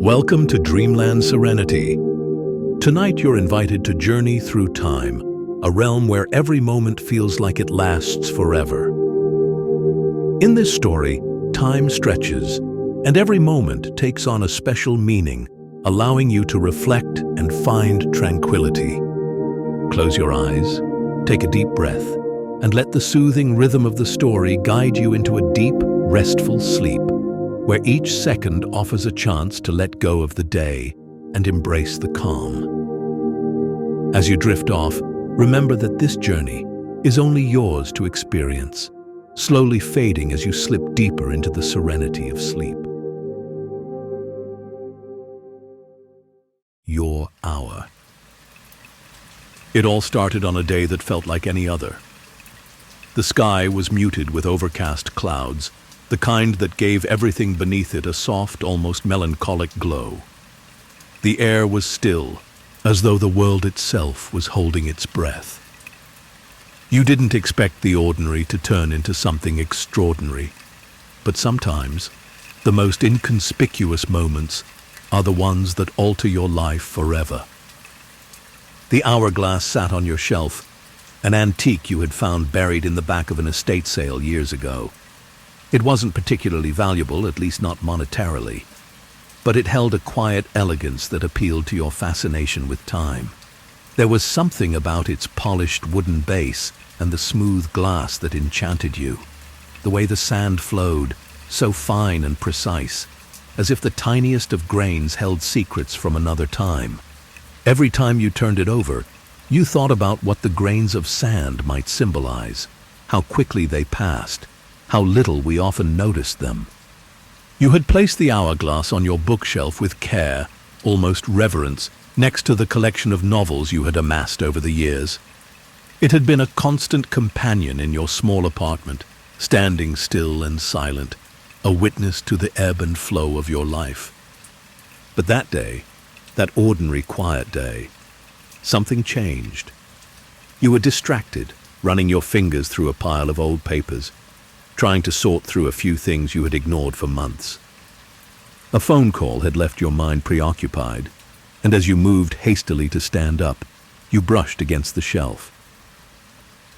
Welcome to Dreamland Serenity. Tonight you're invited to journey through time, a realm where every moment feels like it lasts forever. In this story, time stretches, and every moment takes on a special meaning, allowing you to reflect and find tranquility. Close your eyes, take a deep breath, and let the soothing rhythm of the story guide you into a deep, restful sleep, where each second offers a chance to let go of the day and embrace the calm. As you drift off, remember that this journey is only yours to experience, slowly fading as you slip deeper into the serenity of sleep. Your hour. It all started on a day that felt like any other. The sky was muted with overcast clouds, the kind that gave everything beneath it a soft, almost melancholic glow. The air was still, as though the world itself was holding its breath. You didn't expect the ordinary to turn into something extraordinary, but sometimes the most inconspicuous moments are the ones that alter your life forever. The hourglass sat on your shelf, an antique you had found buried in the back of an estate sale years ago. It wasn't particularly valuable, at least not monetarily, but it held a quiet elegance that appealed to your fascination with time. There was something about its polished wooden base and the smooth glass that enchanted you. The way the sand flowed, so fine and precise, as if the tiniest of grains held secrets from another time. Every time you turned it over, you thought about what the grains of sand might symbolize, how quickly they passed, how little we often noticed them. You had placed the hourglass on your bookshelf with care, almost reverence, next to the collection of novels you had amassed over the years. It had been a constant companion in your small apartment, standing still and silent, a witness to the ebb and flow of your life. But that day, that ordinary quiet day, something changed. You were distracted, running your fingers through a pile of old papers, trying to sort through a few things you had ignored for months. A phone call had left your mind preoccupied, and as you moved hastily to stand up, you brushed against the shelf.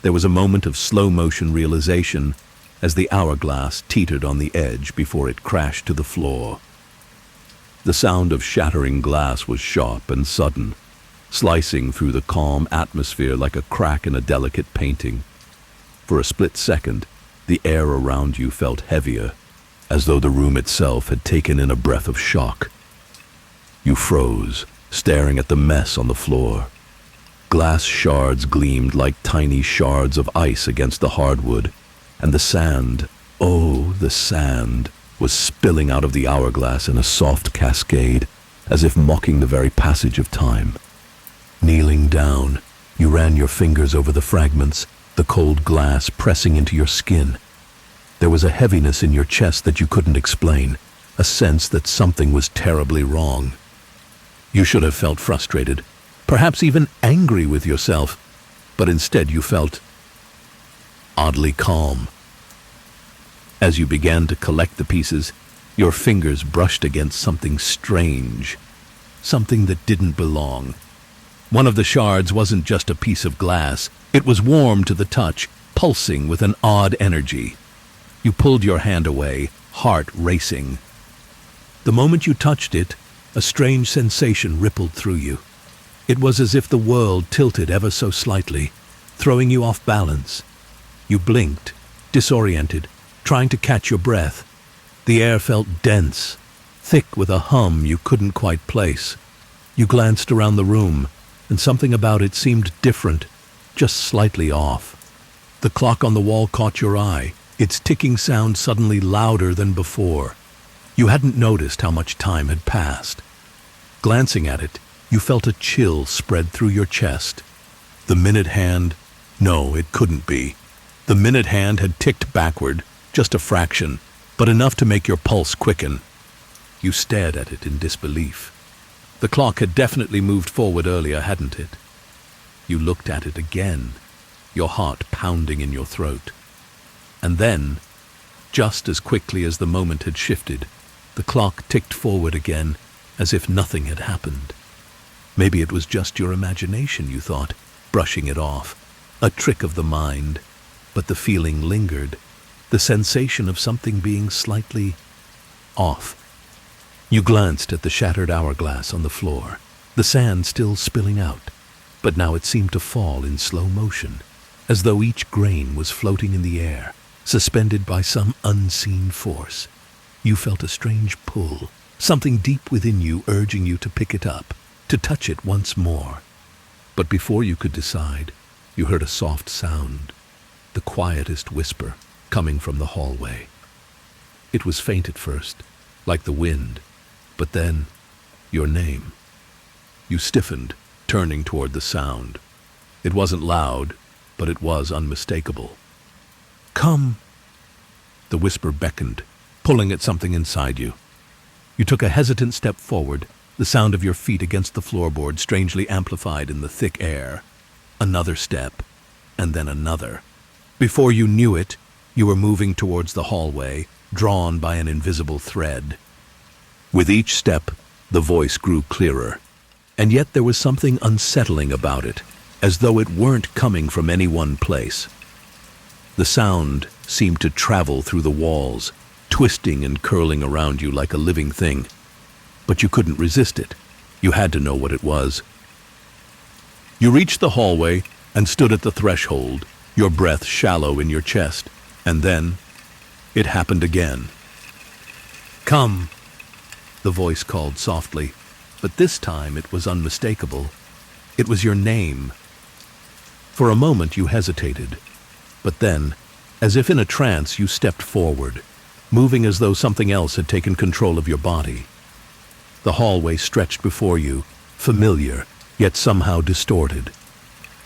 There was a moment of slow-motion realization as the hourglass teetered on the edge before it crashed to the floor. The sound of shattering glass was sharp and sudden, slicing through the calm atmosphere like a crack in a delicate painting. For a split second, the air around you felt heavier, as though the room itself had taken in a breath of shock. You froze, staring at the mess on the floor. Glass shards gleamed like tiny shards of ice against the hardwood, and the sand, oh, the sand, was spilling out of the hourglass in a soft cascade, as if mocking the very passage of time. Kneeling down, you ran your fingers over the fragments, the cold glass pressing into your skin. There was a heaviness in your chest that you couldn't explain, a sense that something was terribly wrong. You should have felt frustrated, perhaps even angry with yourself, but instead you felt oddly calm. As you began to collect the pieces, your fingers brushed against something strange, something that didn't belong. One of the shards wasn't just a piece of glass. It was warm to the touch, pulsing with an odd energy. You pulled your hand away, heart racing. The moment you touched it, a strange sensation rippled through you. It was as if the world tilted ever so slightly, throwing you off balance. You blinked, disoriented, trying to catch your breath. The air felt dense, thick with a hum you couldn't quite place. You glanced around the room, and something about it seemed different, just slightly off. The clock on the wall caught your eye, its ticking sound suddenly louder than before. You hadn't noticed how much time had passed. Glancing at it, you felt a chill spread through your chest. The minute hand, no, it couldn't be. The minute hand had ticked backward, just a fraction, but enough to make your pulse quicken. You stared at it in disbelief. The clock had definitely moved forward earlier, hadn't it? You looked at it again, your heart pounding in your throat. And then, just as quickly as the moment had shifted, the clock ticked forward again, as if nothing had happened. Maybe it was just your imagination, you thought, brushing it off, a trick of the mind. But the feeling lingered, the sensation of something being slightly off. You glanced at the shattered hourglass on the floor, the sand still spilling out, but now it seemed to fall in slow motion, as though each grain was floating in the air, suspended by some unseen force. You felt a strange pull, something deep within you urging you to pick it up, to touch it once more. But before you could decide, you heard a soft sound, the quietest whisper coming from the hallway. It was faint at first, like the wind, but then your name. You stiffened, turning toward the sound. It wasn't loud, but it was unmistakable. "Come!" The whisper beckoned, pulling at something inside you. You took a hesitant step forward, the sound of your feet against the floorboard strangely amplified in the thick air. Another step, and then another. Before you knew it, you were moving towards the hallway, drawn by an invisible thread. With each step, the voice grew clearer, and yet there was something unsettling about it, as though it weren't coming from any one place. The sound seemed to travel through the walls, twisting and curling around you like a living thing. But you couldn't resist it. You had to know what it was. You reached the hallway and stood at the threshold, your breath shallow in your chest. And then, it happened again. "Come!" the voice called softly, but this time it was unmistakable. It was your name. For a moment you hesitated, but then, as if in a trance, you stepped forward, moving as though something else had taken control of your body. The hallway stretched before you, familiar, yet somehow distorted.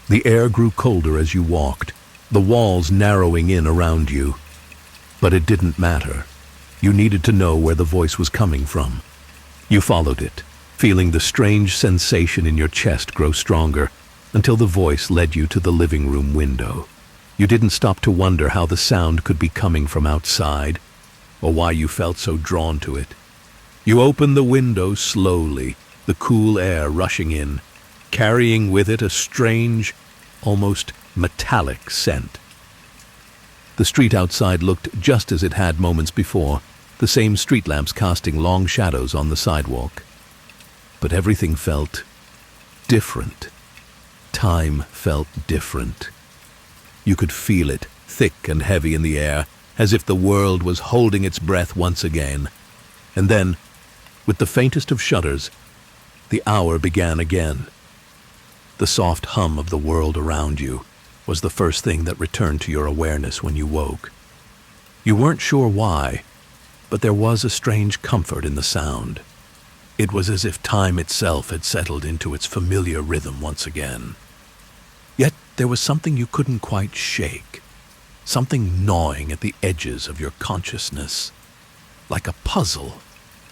The air grew colder as you walked, the walls narrowing in around you. But it didn't matter. You needed to know where the voice was coming from. You followed it, feeling the strange sensation in your chest grow stronger, until the voice led you to the living room window. You didn't stop to wonder how the sound could be coming from outside, or why you felt so drawn to it. You opened the window slowly, the cool air rushing in, carrying with it a strange, almost metallic scent. The street outside looked just as it had moments before, the same street lamps casting long shadows on the sidewalk. But everything felt different. Time felt different. You could feel it, thick and heavy in the air, as if the world was holding its breath once again. And then, with the faintest of shudders, the hour began again. The soft hum of the world around you was the first thing that returned to your awareness when you woke. You weren't sure why, but there was a strange comfort in the sound. It was as if time itself had settled into its familiar rhythm once again. Yet there was something you couldn't quite shake, something gnawing at the edges of your consciousness, like a puzzle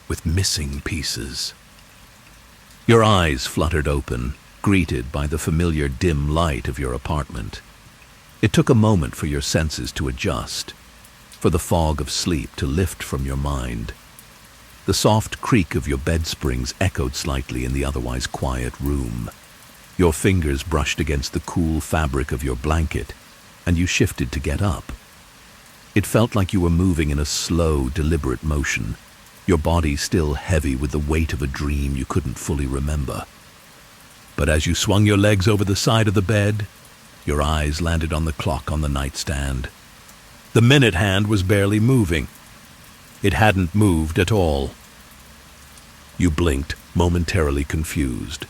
with missing pieces. Your eyes fluttered open, greeted by the familiar dim light of your apartment. It took a moment for your senses to adjust, for the fog of sleep to lift from your mind. The soft creak of your bed springs echoed slightly in the otherwise quiet room. Your fingers brushed against the cool fabric of your blanket, and you shifted to get up. It felt like you were moving in a slow, deliberate motion, your body still heavy with the weight of a dream you couldn't fully remember. But as you swung your legs over the side of the bed, your eyes landed on the clock on the nightstand. The minute hand was barely moving. It hadn't moved at all. You blinked, momentarily confused.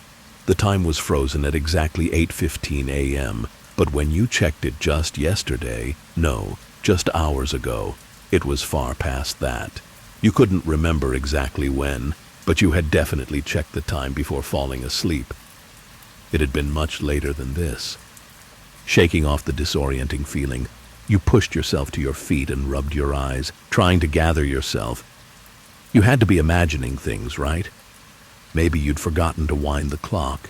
The time was frozen at exactly 8:15 a.m., but when you checked it just yesterday, no, just hours ago, it was far past that. You couldn't remember exactly when, but you had definitely checked the time before falling asleep. It had been much later than this. Shaking off the disorienting feeling, you pushed yourself to your feet and rubbed your eyes, trying to gather yourself. You had to be imagining things, right? Maybe you'd forgotten to wind the clock.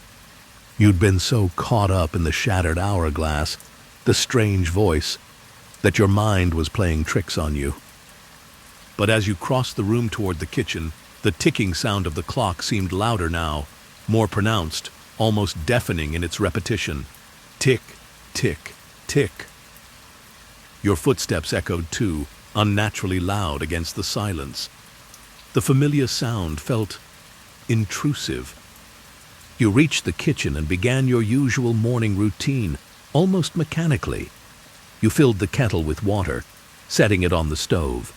You'd been so caught up in the shattered hourglass, the strange voice, that your mind was playing tricks on you. But as you crossed the room toward the kitchen, The ticking sound of the clock seemed louder now, more pronounced, almost deafening in its repetition. Tick, tick, tick. Your footsteps echoed too, unnaturally loud against the silence. The familiar sound felt intrusive. You reached the kitchen and began your usual morning routine, almost mechanically. You filled the kettle with water, setting it on the stove,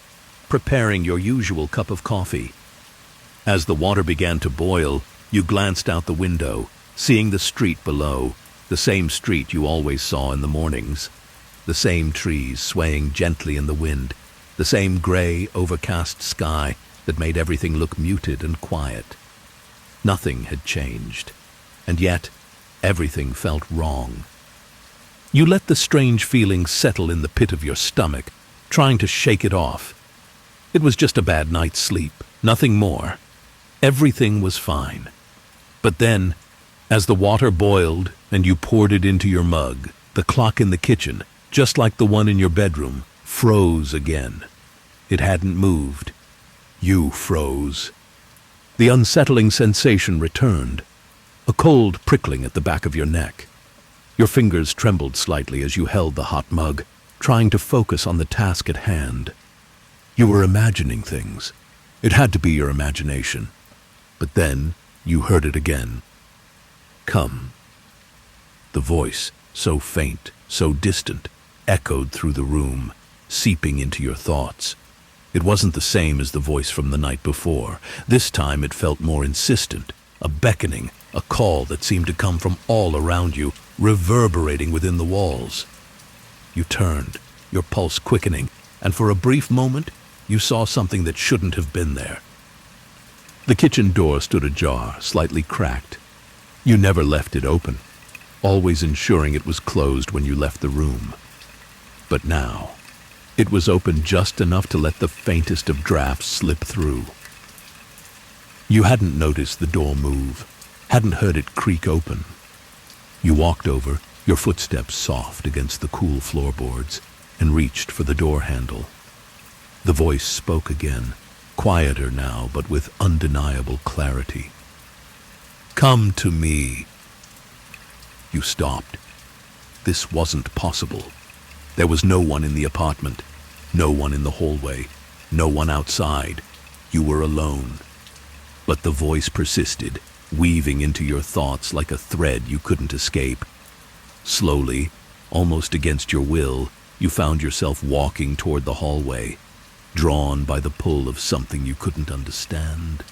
preparing your usual cup of coffee. As the water began to boil, you glanced out the window, seeing the street below, the same street you always saw in the mornings. The same trees swaying gently in the wind, the same gray, overcast sky that made everything look muted and quiet. Nothing had changed, and yet everything felt wrong. You let the strange feeling settle in the pit of your stomach, trying to shake it off. It was just a bad night's sleep, nothing more. Everything was fine. But then, as the water boiled and you poured it into your mug, the clock in the kitchen, just like the one in your bedroom, froze again. It hadn't moved. You froze. The unsettling sensation returned, a cold prickling at the back of your neck. Your fingers trembled slightly as you held the hot mug, trying to focus on the task at hand. You were imagining things. It had to be your imagination. But then you heard it again. Come. The voice, so faint, so distant, echoed through the room, seeping into your thoughts. It wasn't the same as the voice from the night before. This time it felt more insistent, a beckoning, a call that seemed to come from all around you, reverberating within the walls. You turned, your pulse quickening, and for a brief moment, you saw something that shouldn't have been there. The kitchen door stood ajar, slightly cracked. You never left it open, always ensuring it was closed when you left the room. But now, it was open just enough to let the faintest of drafts slip through. You hadn't noticed the door move, hadn't heard it creak open. You walked over, your footsteps soft against the cool floorboards, and reached for the door handle. The voice spoke again, quieter now, but with undeniable clarity. Come to me. You stopped. This wasn't possible. There was no one in the apartment, no one in the hallway, no one outside. You were alone. But the voice persisted, weaving into your thoughts like a thread you couldn't escape. Slowly, almost against your will, you found yourself walking toward the hallway, drawn by the pull of something you couldn't understand.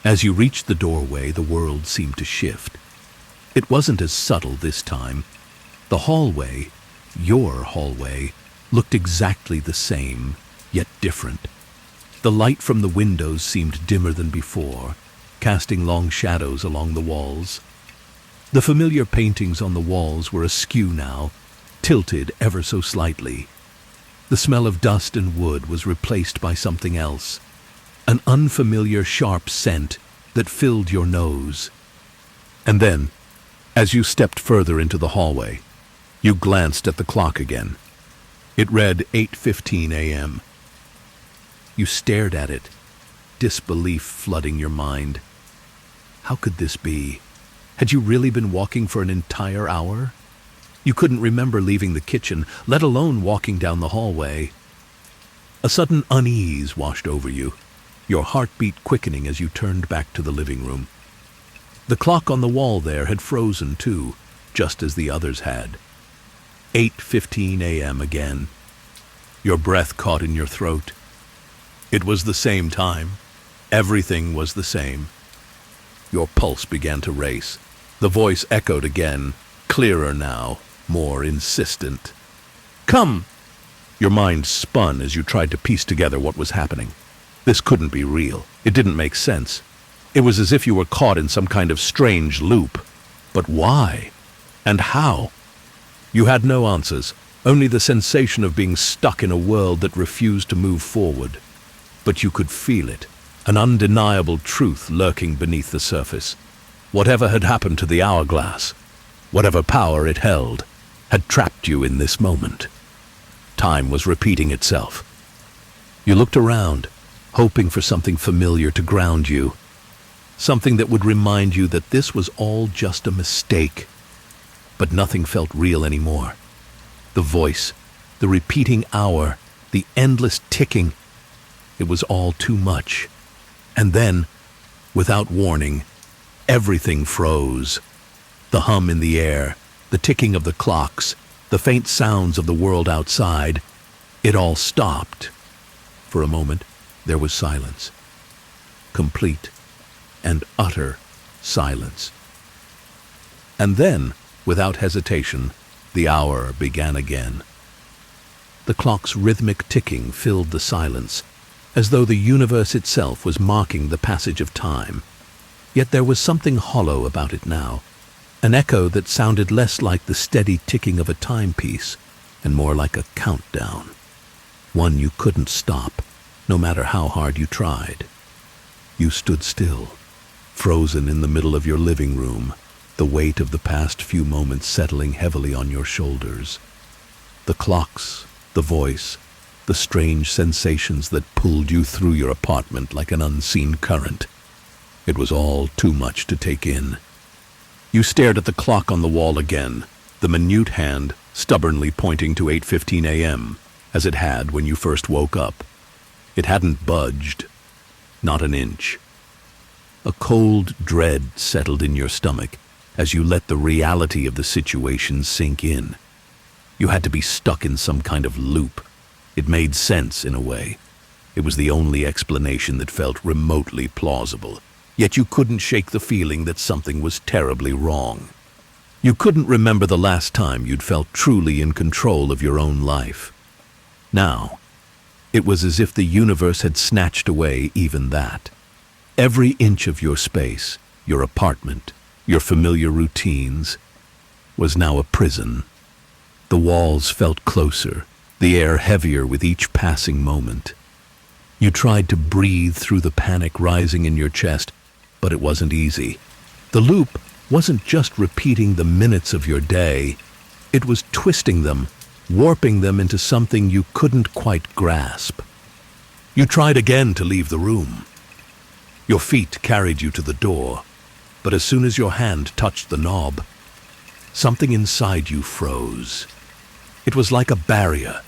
As you reached the doorway, the world seemed to shift. It wasn't as subtle this time. The hallway, your hallway, looked exactly the same, yet different. The light from the windows seemed dimmer than before, casting long shadows along the walls. The familiar paintings on the walls were askew now, tilted ever so slightly. The smell of dust and wood was replaced by something else, an unfamiliar sharp scent that filled your nose. And then, as you stepped further into the hallway, you glanced at the clock again. It read 8:15 a.m. You stared at it, disbelief flooding your mind. How could this be? Had you really been walking for an entire hour? You couldn't remember leaving the kitchen, let alone walking down the hallway. A sudden unease washed over you, your heartbeat quickening as you turned back to the living room. The clock on the wall there had frozen too, just as the others had. 8:15 a.m. again. Your breath caught in your throat. It was the same time. Everything was the same. Your pulse began to race. The voice echoed again, clearer now, more insistent. Come! Your mind spun as you tried to piece together what was happening. This couldn't be real. It didn't make sense. It was as if you were caught in some kind of strange loop. But why? And how? You had no answers, only the sensation of being stuck in a world that refused to move forward. But you could feel it, an undeniable truth lurking beneath the surface. Whatever had happened to the hourglass, whatever power it held, had trapped you in this moment. Time was repeating itself. You looked around, hoping for something familiar to ground you, something that would remind you that this was all just a mistake. But nothing felt real anymore. The voice, the repeating hour, the endless ticking, it was all too much. And then, without warning, everything froze. The hum in the air, the ticking of the clocks, the faint sounds of the world outside, it all stopped. For a moment, there was silence. Complete and utter silence. And then, without hesitation, the hour began again. The clock's rhythmic ticking filled the silence, as though the universe itself was marking the passage of time. Yet there was something hollow about it now, an echo that sounded less like the steady ticking of a timepiece and more like a countdown, one you couldn't stop, no matter how hard you tried. You stood still, frozen in the middle of your living room, the weight of the past few moments settling heavily on your shoulders. The clocks, the voice, the strange sensations that pulled you through your apartment like an unseen current. It was all too much to take in. You stared at the clock on the wall again, the minute hand stubbornly pointing to 8:15 a.m., as it had when you first woke up. It hadn't budged, not an inch. A cold dread settled in your stomach as you let the reality of the situation sink in. You had to be stuck in some kind of loop. It made sense in a way. It was the only explanation that felt remotely plausible. Yet you couldn't shake the feeling that something was terribly wrong. You couldn't remember the last time you'd felt truly in control of your own life. Now, it was as if the universe had snatched away even that. Every inch of your space, your apartment, your familiar routines, was now a prison. The walls felt closer, the air heavier with each passing moment. You tried to breathe through the panic rising in your chest, but it wasn't easy. The loop wasn't just repeating the minutes of your day. It was twisting them, warping them into something you couldn't quite grasp. You tried again to leave the room. Your feet carried you to the door, but as soon as your hand touched the knob, something inside you froze. It was like a barrier,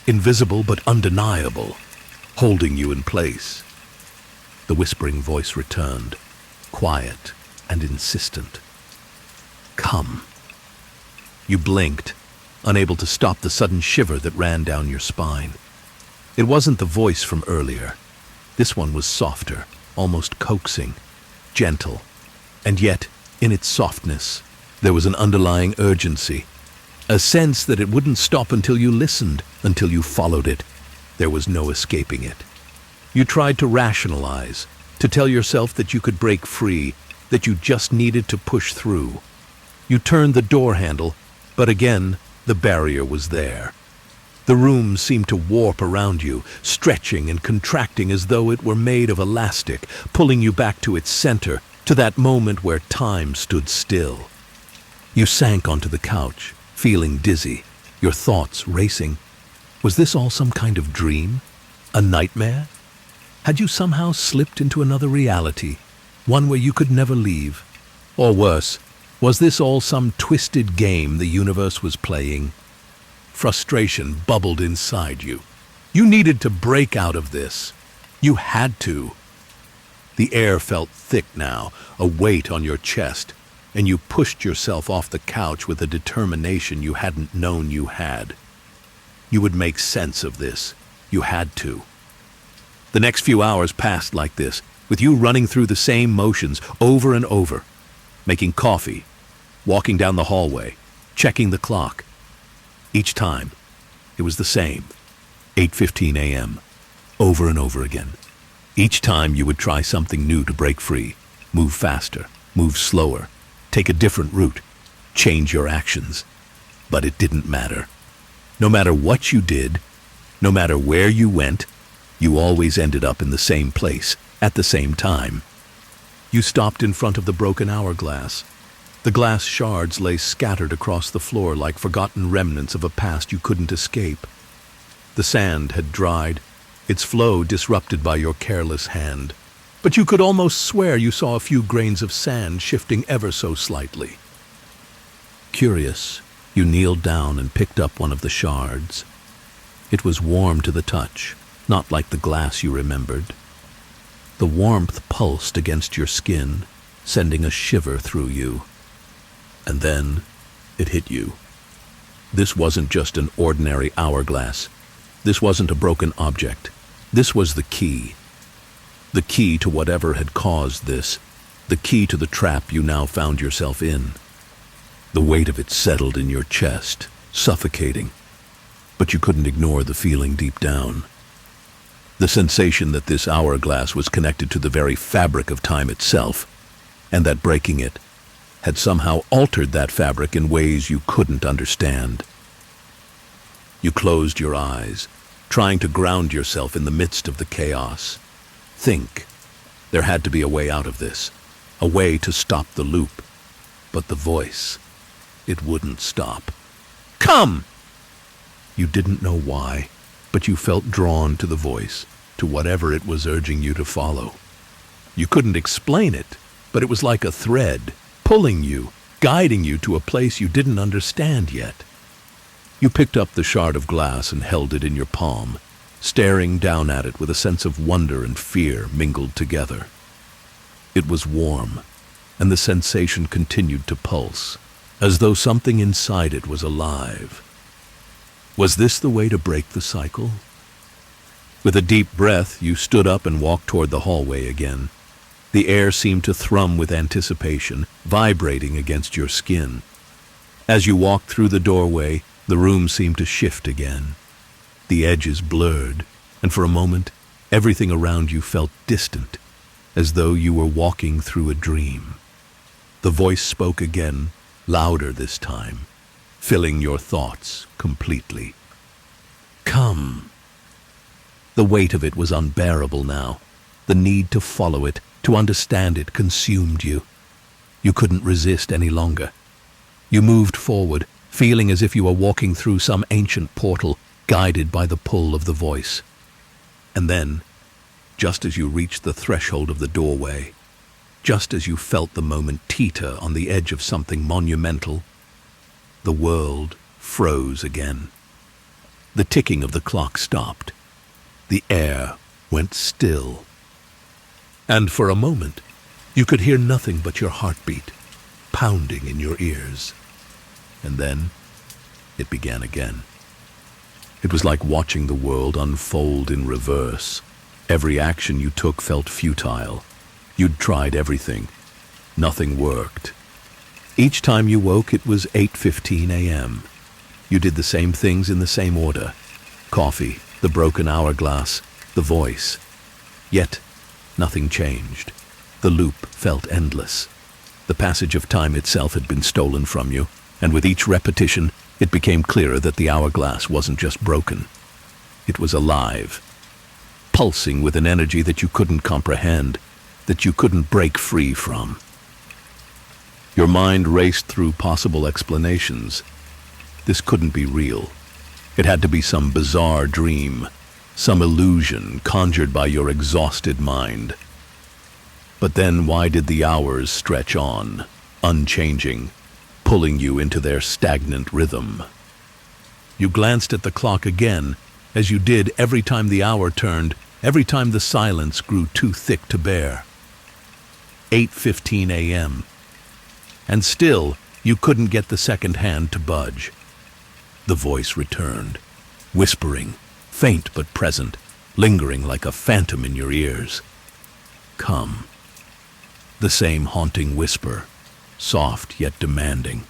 invisible but undeniable, holding you in place. The whispering voice returned, quiet and insistent. Come. You blinked, unable to stop the sudden shiver that ran down your spine. It wasn't the voice from earlier. This one was softer, almost coaxing, gentle, and yet, in its softness, there was an underlying urgency, a sense that it wouldn't stop until you listened, until you followed it. There was no escaping it. You tried to rationalize, to tell yourself that you could break free, that you just needed to push through. You turned the door handle, but again, the barrier was there. The room seemed to warp around you, stretching and contracting as though it were made of elastic, pulling you back to its center, to that moment where time stood still. You sank onto the couch, feeling dizzy, your thoughts racing. Was this all some kind of dream? A nightmare? Had you somehow slipped into another reality, one where you could never leave? Or worse, was this all some twisted game the universe was playing? Frustration bubbled inside you. You needed to break out of this. You had to. The air felt thick now, a weight on your chest, and you pushed yourself off the couch with a determination you hadn't known you had. You would make sense of this. You had to. The next few hours passed like this, with you running through the same motions over and over, making coffee, walking down the hallway, checking the clock. Each time, it was the same, 8:15 a.m., over and over again. Each time you would try something new to break free, move faster, move slower, take a different route, change your actions. But it didn't matter. No matter what you did, no matter where you went, you always ended up in the same place, at the same time. You stopped in front of the broken hourglass. The glass shards lay scattered across the floor like forgotten remnants of a past you couldn't escape. The sand had dried, its flow disrupted by your careless hand. But you could almost swear you saw a few grains of sand shifting ever so slightly. Curious, you kneeled down and picked up one of the shards. It was warm to the touch, not like the glass you remembered. The warmth pulsed against your skin, sending a shiver through you. And then it hit you. This wasn't just an ordinary hourglass. This wasn't a broken object. This was the key. The key to whatever had caused this. The key to the trap you now found yourself in. The weight of it settled in your chest, suffocating. But you couldn't ignore the feeling deep down. The sensation that this hourglass was connected to the very fabric of time itself, and that breaking it had somehow altered that fabric in ways you couldn't understand. You closed your eyes, trying to ground yourself in the midst of the chaos. Think. There had to be a way out of this, a way to stop the loop. But the voice, it wouldn't stop. Come! You didn't know why, but you felt drawn to the voice, to whatever it was urging you to follow. You couldn't explain it, but it was like a thread, pulling you, guiding you to a place you didn't understand yet. You picked up the shard of glass and held it in your palm, staring down at it with a sense of wonder and fear mingled together. It was warm, and the sensation continued to pulse, as though something inside it was alive. Was this the way to break the cycle? With a deep breath, you stood up and walked toward the hallway again. The air seemed to thrum with anticipation, vibrating against your skin. As you walked through the doorway, the room seemed to shift again. The edges blurred, and for a moment, everything around you felt distant, as though you were walking through a dream. The voice spoke again, louder this time, filling your thoughts completely. Come. The weight of it was unbearable now. The need to follow it, to understand it, consumed you. You couldn't resist any longer. You moved forward, feeling as if you were walking through some ancient portal, guided by the pull of the voice. And then, just as you reached the threshold of the doorway, just as you felt the moment teeter on the edge of something monumental, the world froze again. The ticking of the clock stopped. The air went still. And for a moment, you could hear nothing but your heartbeat, pounding in your ears. And then, it began again. It was like watching the world unfold in reverse. Every action you took felt futile. You'd tried everything. Nothing worked. Each time you woke, it was 8:15 a.m. You did the same things in the same order. Coffee, the broken hourglass, the voice. Yet, nothing changed. The loop felt endless. The passage of time itself had been stolen from you, and with each repetition, it became clearer that the hourglass wasn't just broken. It was alive, pulsing with an energy that you couldn't comprehend, that you couldn't break free from. Your mind raced through possible explanations. This couldn't be real. It had to be some bizarre dream, some illusion conjured by your exhausted mind. But then why did the hours stretch on, unchanging, pulling you into their stagnant rhythm? You glanced at the clock again, as you did every time the hour turned, every time the silence grew too thick to bear. 8:15 a.m. And still, you couldn't get the second hand to budge. The voice returned, whispering, faint but present, lingering like a phantom in your ears. Come. The same haunting whisper, soft yet demanding.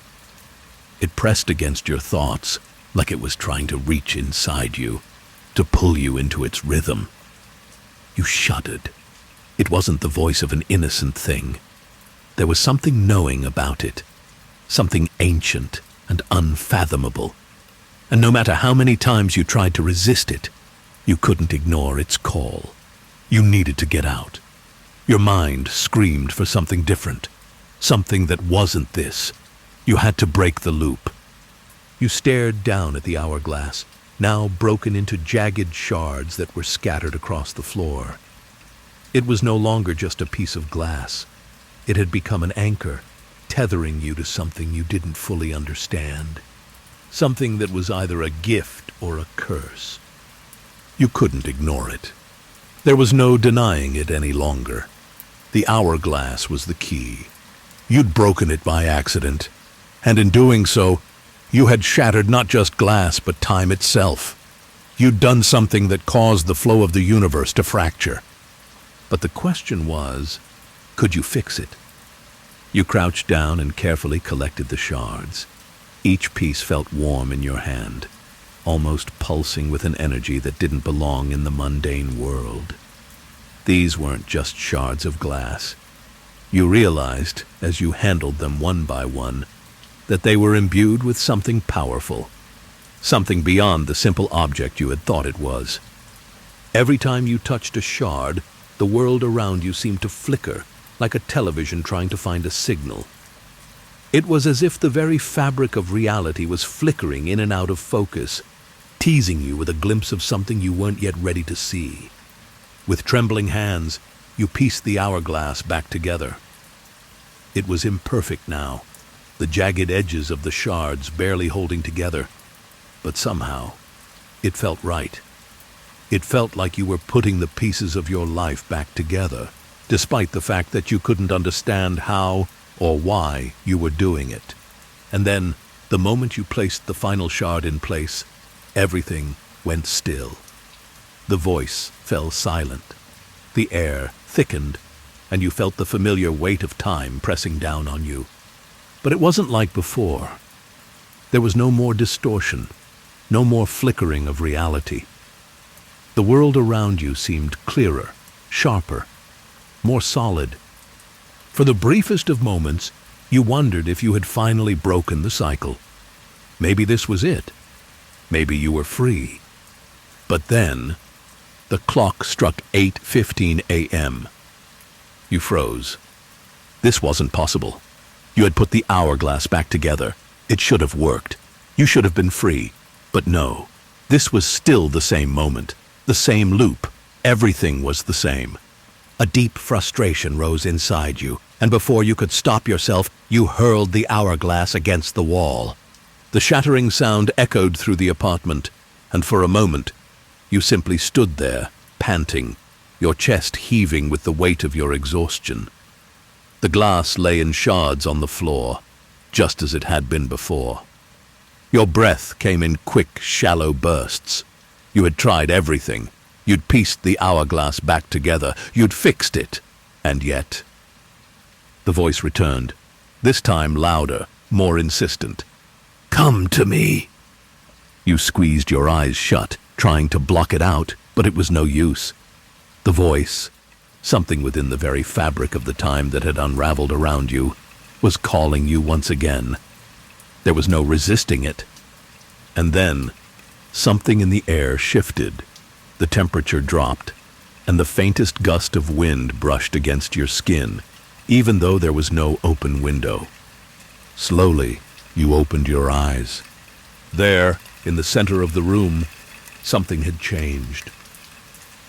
It pressed against your thoughts, like it was trying to reach inside you, to pull you into its rhythm. You shuddered. It wasn't the voice of an innocent thing. There was something knowing about it, something ancient and unfathomable. And no matter how many times you tried to resist it, you couldn't ignore its call. You needed to get out. Your mind screamed for something different, something that wasn't this. You had to break the loop. You stared down at the hourglass, now broken into jagged shards that were scattered across the floor. It was no longer just a piece of glass. It had become an anchor, tethering you to something you didn't fully understand. Something that was either a gift or a curse. You couldn't ignore it. There was no denying it any longer. The hourglass was the key. You'd broken it by accident, and in doing so, you had shattered not just glass but time itself. You'd done something that caused the flow of the universe to fracture. But the question was, could you fix it? You crouched down and carefully collected the shards. Each piece felt warm in your hand, almost pulsing with an energy that didn't belong in the mundane world. These weren't just shards of glass. You realized, as you handled them one by one, that they were imbued with something powerful, something beyond the simple object you had thought it was. Every time you touched a shard, the world around you seemed to flicker, like a television trying to find a signal. It was as if the very fabric of reality was flickering in and out of focus, teasing you with a glimpse of something you weren't yet ready to see. With trembling hands, you pieced the hourglass back together. It was imperfect now, the jagged edges of the shards barely holding together, but somehow, it felt right. It felt like you were putting the pieces of your life back together, despite the fact that you couldn't understand how or why you were doing it. And then, the moment you placed the final shard in place, everything went still. The voice fell silent. The air thickened, and you felt the familiar weight of time pressing down on you. But it wasn't like before. There was no more distortion, no more flickering of reality. The world around you seemed clearer, sharper, more solid. For the briefest of moments, you wondered if you had finally broken the cycle. Maybe this was it. Maybe you were free. But then, the clock struck 8:15 a.m. You froze. This wasn't possible. You had put the hourglass back together. It should have worked. You should have been free. But no, this was still the same moment, the same loop. Everything was the same. A deep frustration rose inside you, and before you could stop yourself, you hurled the hourglass against the wall. The shattering sound echoed through the apartment, and for a moment, you simply stood there, panting, your chest heaving with the weight of your exhaustion. The glass lay in shards on the floor, just as it had been before. Your breath came in quick, shallow bursts. You had tried everything. You'd pieced the hourglass back together. You'd fixed it. And yet... The voice returned, this time louder, more insistent. "Come to me." You squeezed your eyes shut, trying to block it out, but it was no use. The voice, something within the very fabric of the time that had unraveled around you, was calling you once again. There was no resisting it. And then, something in the air shifted. The temperature dropped, and the faintest gust of wind brushed against your skin, even though there was no open window. Slowly, you opened your eyes. There, in the center of the room, something had changed.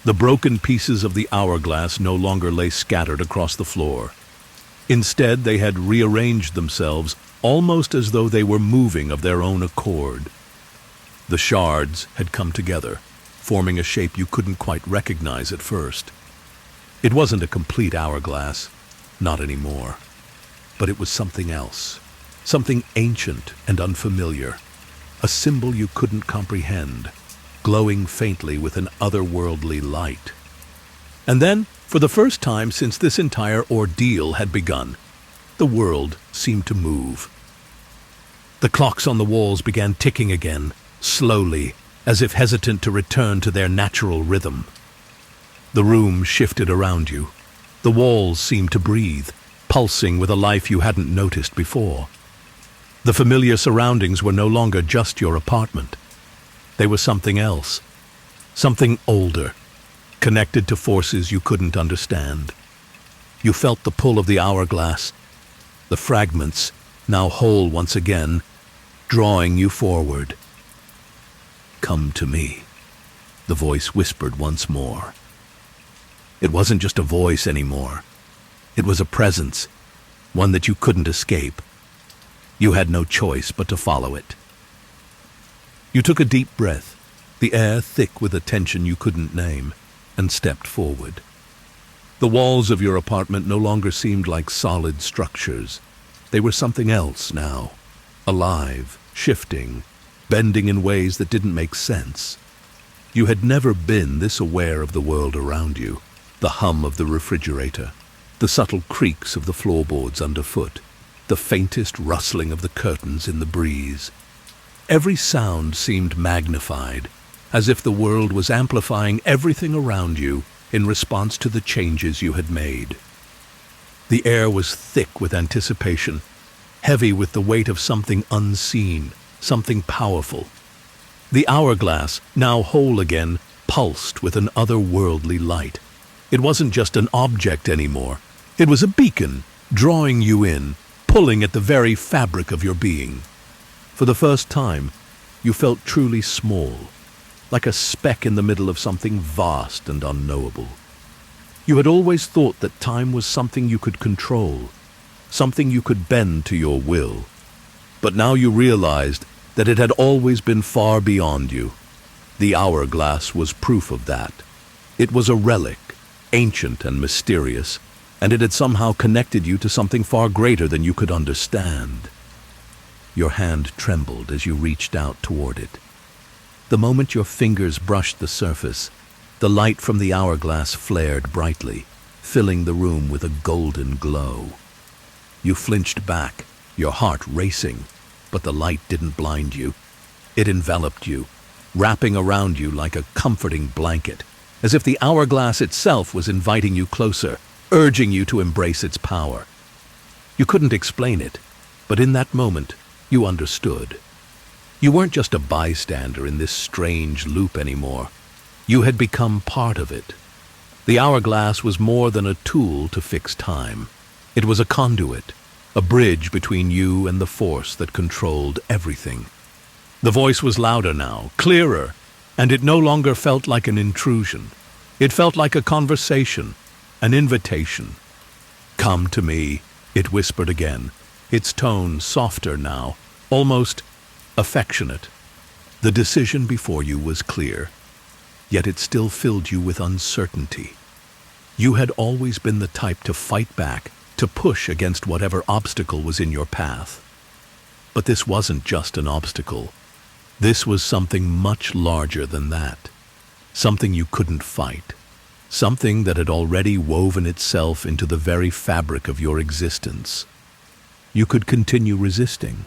The broken pieces of the hourglass no longer lay scattered across the floor. Instead, they had rearranged themselves almost as though they were moving of their own accord. The shards had come together, forming a shape you couldn't quite recognize at first. It wasn't a complete hourglass, not anymore. But it was something else, something ancient and unfamiliar, a symbol you couldn't comprehend, glowing faintly with an otherworldly light. And then, for the first time since this entire ordeal had begun, the world seemed to move. The clocks on the walls began ticking again, slowly, as if hesitant to return to their natural rhythm. The room shifted around you. The walls seemed to breathe, pulsing with a life you hadn't noticed before. The familiar surroundings were no longer just your apartment. They were something else, something older, connected to forces you couldn't understand. You felt the pull of the hourglass, the fragments, now whole once again, drawing you forward. "Come to me," the voice whispered once more. It wasn't just a voice anymore. It was a presence, one that you couldn't escape. You had no choice but to follow it. You took a deep breath, the air thick with a tension you couldn't name, and stepped forward. The walls of your apartment no longer seemed like solid structures. They were something else now, alive, shifting, bending in ways that didn't make sense. You had never been this aware of the world around you, the hum of the refrigerator, the subtle creaks of the floorboards underfoot, the faintest rustling of the curtains in the breeze. Every sound seemed magnified, as if the world was amplifying everything around you in response to the changes you had made. The air was thick with anticipation, heavy with the weight of something unseen, something powerful. The hourglass, now whole again, pulsed with an otherworldly light. It wasn't just an object anymore. It was a beacon, drawing you in, pulling at the very fabric of your being. For the first time, you felt truly small, like a speck in the middle of something vast and unknowable. You had always thought that time was something you could control, something you could bend to your will. But now you realized that it had always been far beyond you. The hourglass was proof of that. It was a relic, ancient and mysterious, and it had somehow connected you to something far greater than you could understand. Your hand trembled as you reached out toward it. The moment your fingers brushed the surface, the light from the hourglass flared brightly, filling the room with a golden glow. You flinched back, your heart racing, but the light didn't blind you. It enveloped you, wrapping around you like a comforting blanket, as if the hourglass itself was inviting you closer, urging you to embrace its power. You couldn't explain it, but in that moment, you understood. You weren't just a bystander in this strange loop anymore. You had become part of it. The hourglass was more than a tool to fix time. It was a conduit, a bridge between you and the force that controlled everything. The voice was louder now, clearer, and it no longer felt like an intrusion. It felt like a conversation, an invitation. "Come to me," it whispered again, its tone softer now, almost affectionate. The decision before you was clear, yet it still filled you with uncertainty. You had always been the type to fight back, to push against whatever obstacle was in your path. But this wasn't just an obstacle. This was something much larger than that. Something you couldn't fight. Something that had already woven itself into the very fabric of your existence. You could continue resisting.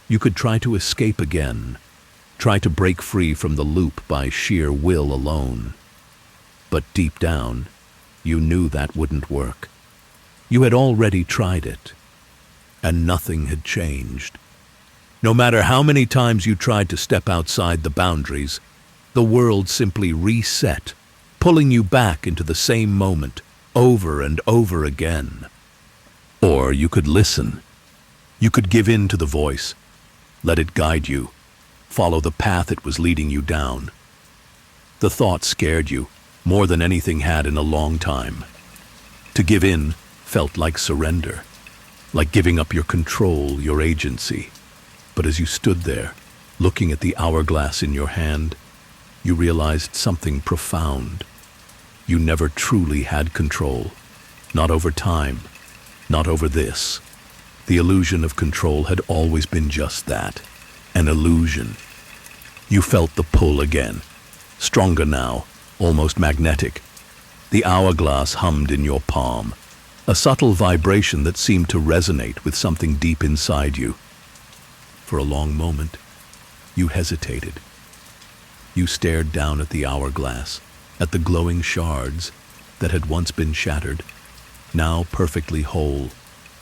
You could try to escape again, try to break free from the loop by sheer will alone. But deep down, you knew that wouldn't work. You had already tried it, and nothing had changed. No matter how many times you tried to step outside the boundaries, the world simply reset, pulling you back into the same moment, over and over again. Or you could listen. You could give in to the voice, let it guide you, follow the path it was leading you down. The thought scared you, more than anything had in a long time. To give in felt like surrender, like giving up your control, your agency. But as you stood there, looking at the hourglass in your hand, you realized something profound. You never truly had control, not over time, not over this. The illusion of control had always been just that, an illusion. You felt the pull again, stronger now, almost magnetic. The hourglass hummed in your palm, a subtle vibration that seemed to resonate with something deep inside you. For a long moment, you hesitated. You stared down at the hourglass, at the glowing shards that had once been shattered, now perfectly whole,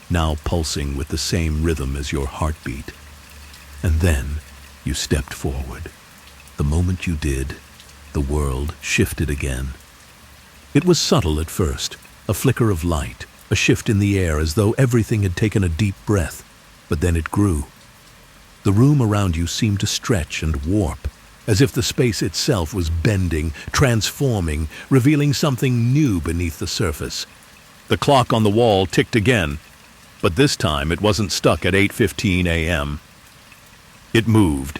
now pulsing with the same rhythm as your heartbeat. And then you stepped forward. The moment you did, the world shifted again. It was subtle at first, a flicker of light, a shift in the air as though everything had taken a deep breath, but then it grew. The room around you seemed to stretch and warp, as if the space itself was bending, transforming, revealing something new beneath the surface. The clock on the wall ticked again, but this time it wasn't stuck at 8:15 a.m. It moved.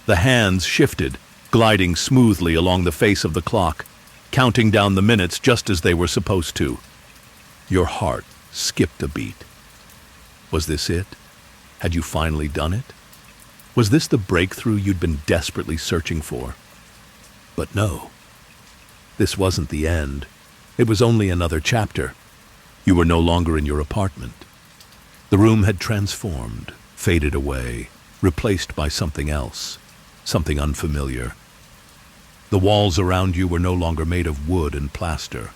The hands shifted, gliding smoothly along the face of the clock, counting down the minutes just as they were supposed to. Your heart skipped a beat. Was this it? Had you finally done it? Was this the breakthrough you'd been desperately searching for? But no. This wasn't the end. It was only another chapter. You were no longer in your apartment. The room had transformed, faded away, replaced by something else, something unfamiliar. The walls around you were no longer made of wood and plaster.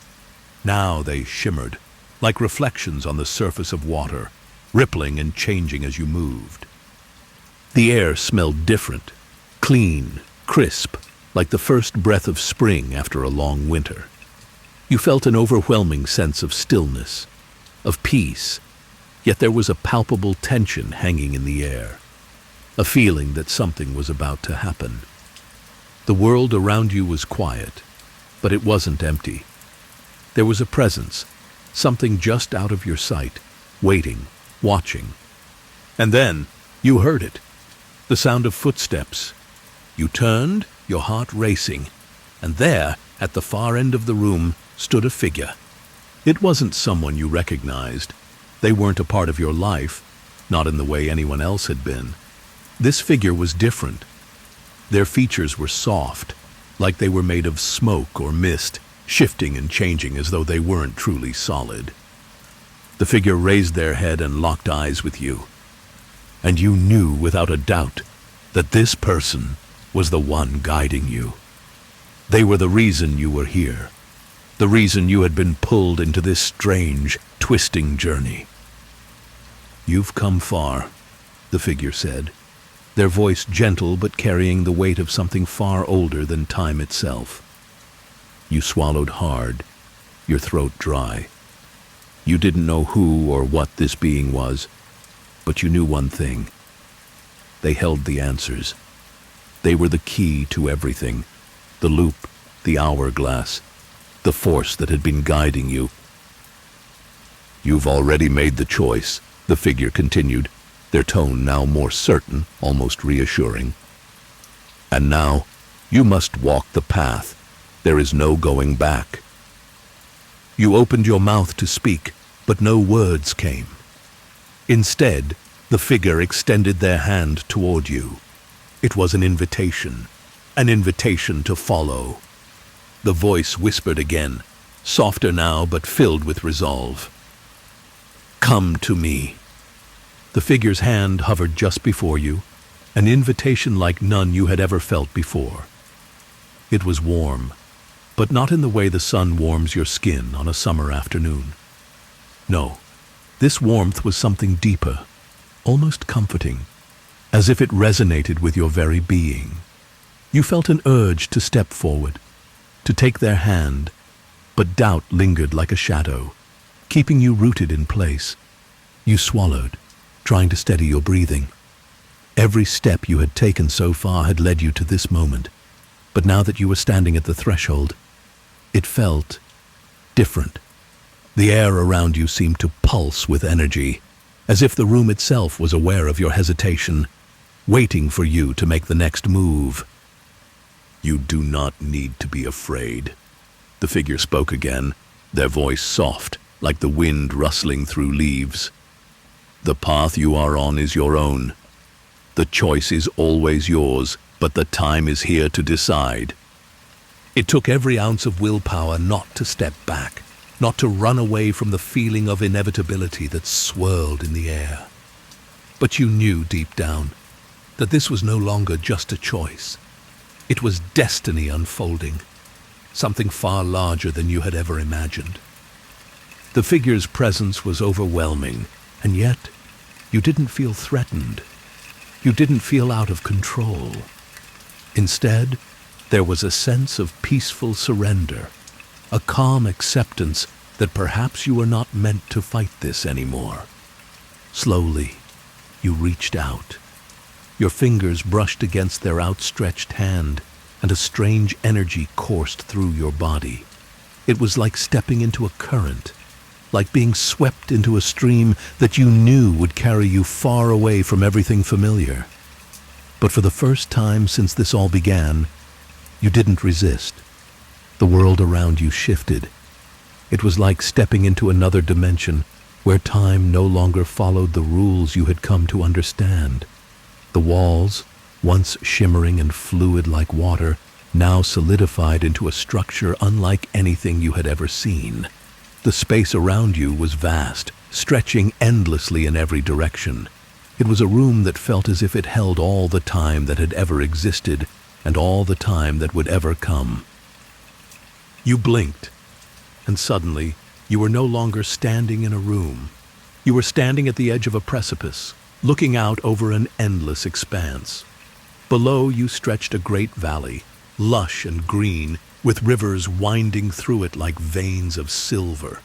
Now they shimmered, like reflections on the surface of water, rippling and changing as you moved. The air smelled different, clean, crisp, like the first breath of spring after a long winter. You felt an overwhelming sense of stillness, of peace, yet there was a palpable tension hanging in the air, a feeling that something was about to happen. The world around you was quiet, but it wasn't empty. There was a presence, something just out of your sight, waiting, watching. And then you heard it. The sound of footsteps. You turned, your heart racing, and there, at the far end of the room, stood a figure. It wasn't someone you recognized. They weren't a part of your life, not in the way anyone else had been. This figure was different. Their features were soft, like they were made of smoke or mist, shifting and changing as though they weren't truly solid. The figure raised their head and locked eyes with you. And you knew without a doubt that this person was the one guiding you. They were the reason you were here, the reason you had been pulled into this strange, twisting journey. "You've come far," the figure said, their voice gentle but carrying the weight of something far older than time itself. You swallowed hard, your throat dry. You didn't know who or what this being was, but you knew one thing. They held the answers. They were the key to everything, the loop, the hourglass, the force that had been guiding you. "You've already made the choice," the figure continued, their tone now more certain, almost reassuring. "And now, you must walk the path. There is no going back." You opened your mouth to speak, but no words came. Instead, the figure extended their hand toward you. It was an invitation to follow. The voice whispered again, softer now but filled with resolve. "Come to me." The figure's hand hovered just before you, an invitation like none you had ever felt before. It was warm, but not in the way the sun warms your skin on a summer afternoon. No, this warmth was something deeper, almost comforting, as if it resonated with your very being. You felt an urge to step forward, to take their hand, but doubt lingered like a shadow, keeping you rooted in place. You swallowed, trying to steady your breathing. Every step you had taken so far had led you to this moment, but now that you were standing at the threshold, it felt different. The air around you seemed to pulse with energy, as if the room itself was aware of your hesitation, waiting for you to make the next move. "You do not need to be afraid," the figure spoke again, their voice soft, like the wind rustling through leaves. "The path you are on is your own. The choice is always yours, but the time is here to decide." It took every ounce of willpower not to step back, not to run away from the feeling of inevitability that swirled in the air. But you knew deep down that this was no longer just a choice. It was destiny unfolding, something far larger than you had ever imagined. The figure's presence was overwhelming, and yet you didn't feel threatened. You didn't feel out of control. Instead, there was a sense of peaceful surrender, a calm acceptance that perhaps you were not meant to fight this anymore. Slowly, you reached out. Your fingers brushed against their outstretched hand, and a strange energy coursed through your body. It was like stepping into a current, like being swept into a stream that you knew would carry you far away from everything familiar. But for the first time since this all began, you didn't resist. The world around you shifted. It was like stepping into another dimension where time no longer followed the rules you had come to understand. The walls, once shimmering and fluid like water, now solidified into a structure unlike anything you had ever seen. The space around you was vast, stretching endlessly in every direction. It was a room that felt as if it held all the time that had ever existed and all the time that would ever come. You blinked, and suddenly you were no longer standing in a room. You were standing at the edge of a precipice, looking out over an endless expanse. Below you stretched a great valley, lush and green, with rivers winding through it like veins of silver.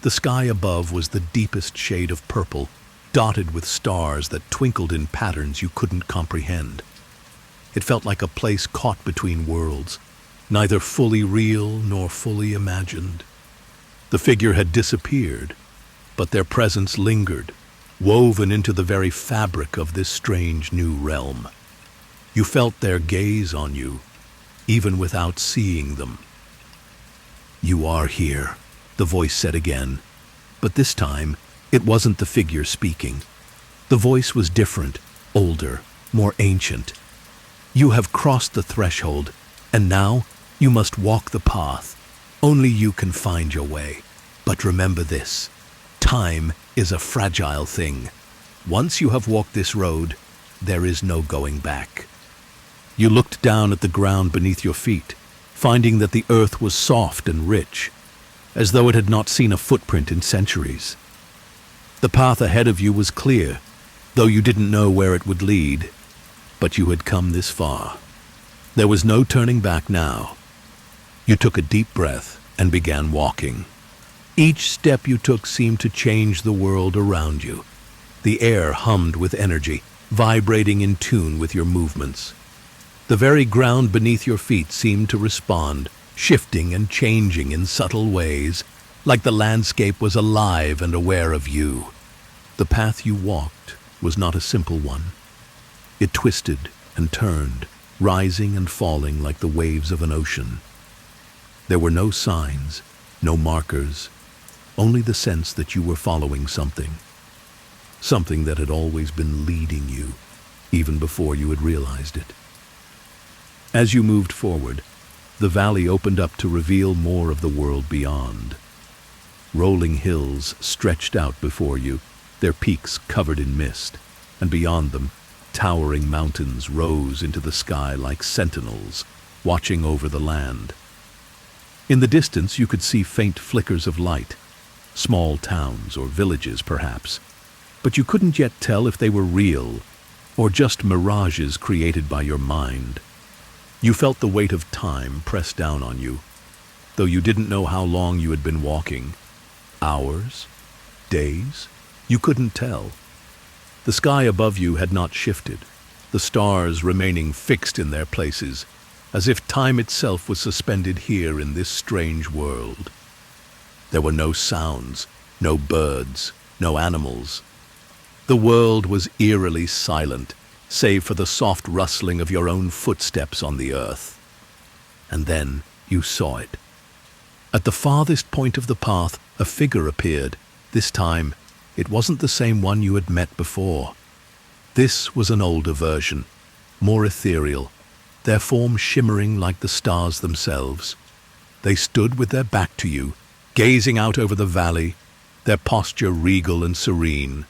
The sky above was the deepest shade of purple, dotted with stars that twinkled in patterns you couldn't comprehend. It felt like a place caught between worlds, neither fully real nor fully imagined. The figure had disappeared, but their presence lingered, woven into the very fabric of this strange new realm. You felt their gaze on you, even without seeing them. "You are here," the voice said again, but this time it wasn't the figure speaking. The voice was different, older, more ancient. "You have crossed the threshold, and now you must walk the path. Only you can find your way. But remember this, time is a fragile thing. Once you have walked this road, there is no going back." You looked down at the ground beneath your feet, finding that the earth was soft and rich, as though it had not seen a footprint in centuries. The path ahead of you was clear, though you didn't know where it would lead, but you had come this far. There was no turning back now. You took a deep breath and began walking. Each step you took seemed to change the world around you. The air hummed with energy, vibrating in tune with your movements. The very ground beneath your feet seemed to respond, shifting and changing in subtle ways, like the landscape was alive and aware of you. The path you walked was not a simple one. It twisted and turned, rising and falling like the waves of an ocean. There were no signs, no markers, only the sense that you were following something. Something that had always been leading you, even before you had realized it. As you moved forward, the valley opened up to reveal more of the world beyond. Rolling hills stretched out before you, their peaks covered in mist, and beyond them, towering mountains rose into the sky like sentinels, watching over the land. In the distance you could see faint flickers of light, small towns or villages perhaps, but you couldn't yet tell if they were real or just mirages created by your mind. You felt the weight of time press down on you, though you didn't know how long you had been walking. Hours? Days? You couldn't tell. The sky above you had not shifted, the stars remaining fixed in their places, as if time itself was suspended here in this strange world. There were no sounds, no birds, no animals. The world was eerily silent, save for the soft rustling of your own footsteps on the earth. And then you saw it. At the farthest point of the path, a figure appeared. This time, it wasn't the same one you had met before. This was an older version, more ethereal, their form shimmering like the stars themselves. They stood with their back to you, gazing out over the valley, their posture regal and serene.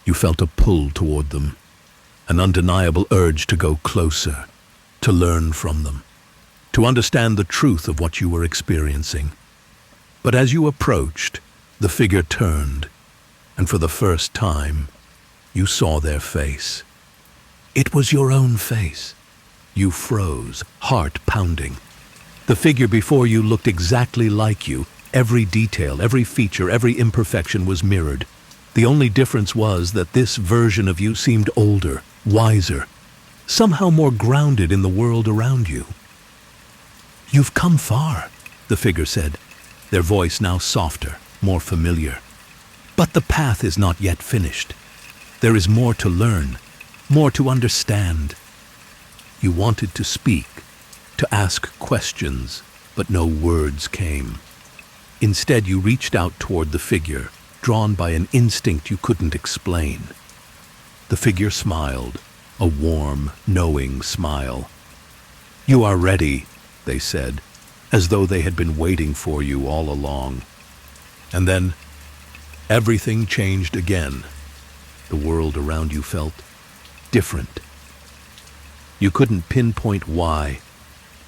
You felt a pull toward them, an undeniable urge to go closer, to learn from them, to understand the truth of what you were experiencing. But as you approached, the figure turned, and for the first time, you saw their face. It was your own face. You froze, heart pounding. The figure before you looked exactly like you. Every detail, every feature, every imperfection was mirrored. The only difference was that this version of you seemed older, wiser, somehow more grounded in the world around you. "You've come far," the figure said, their voice now softer, more familiar. "But the path is not yet finished. There is more to learn, more to understand." You wanted to speak, to ask questions, but no words came. Instead, you reached out toward the figure, drawn by an instinct you couldn't explain. The figure smiled, a warm, knowing smile. "You are ready," they said, as though they had been waiting for you all along. And then, everything changed again. The world around you felt different. You couldn't pinpoint why,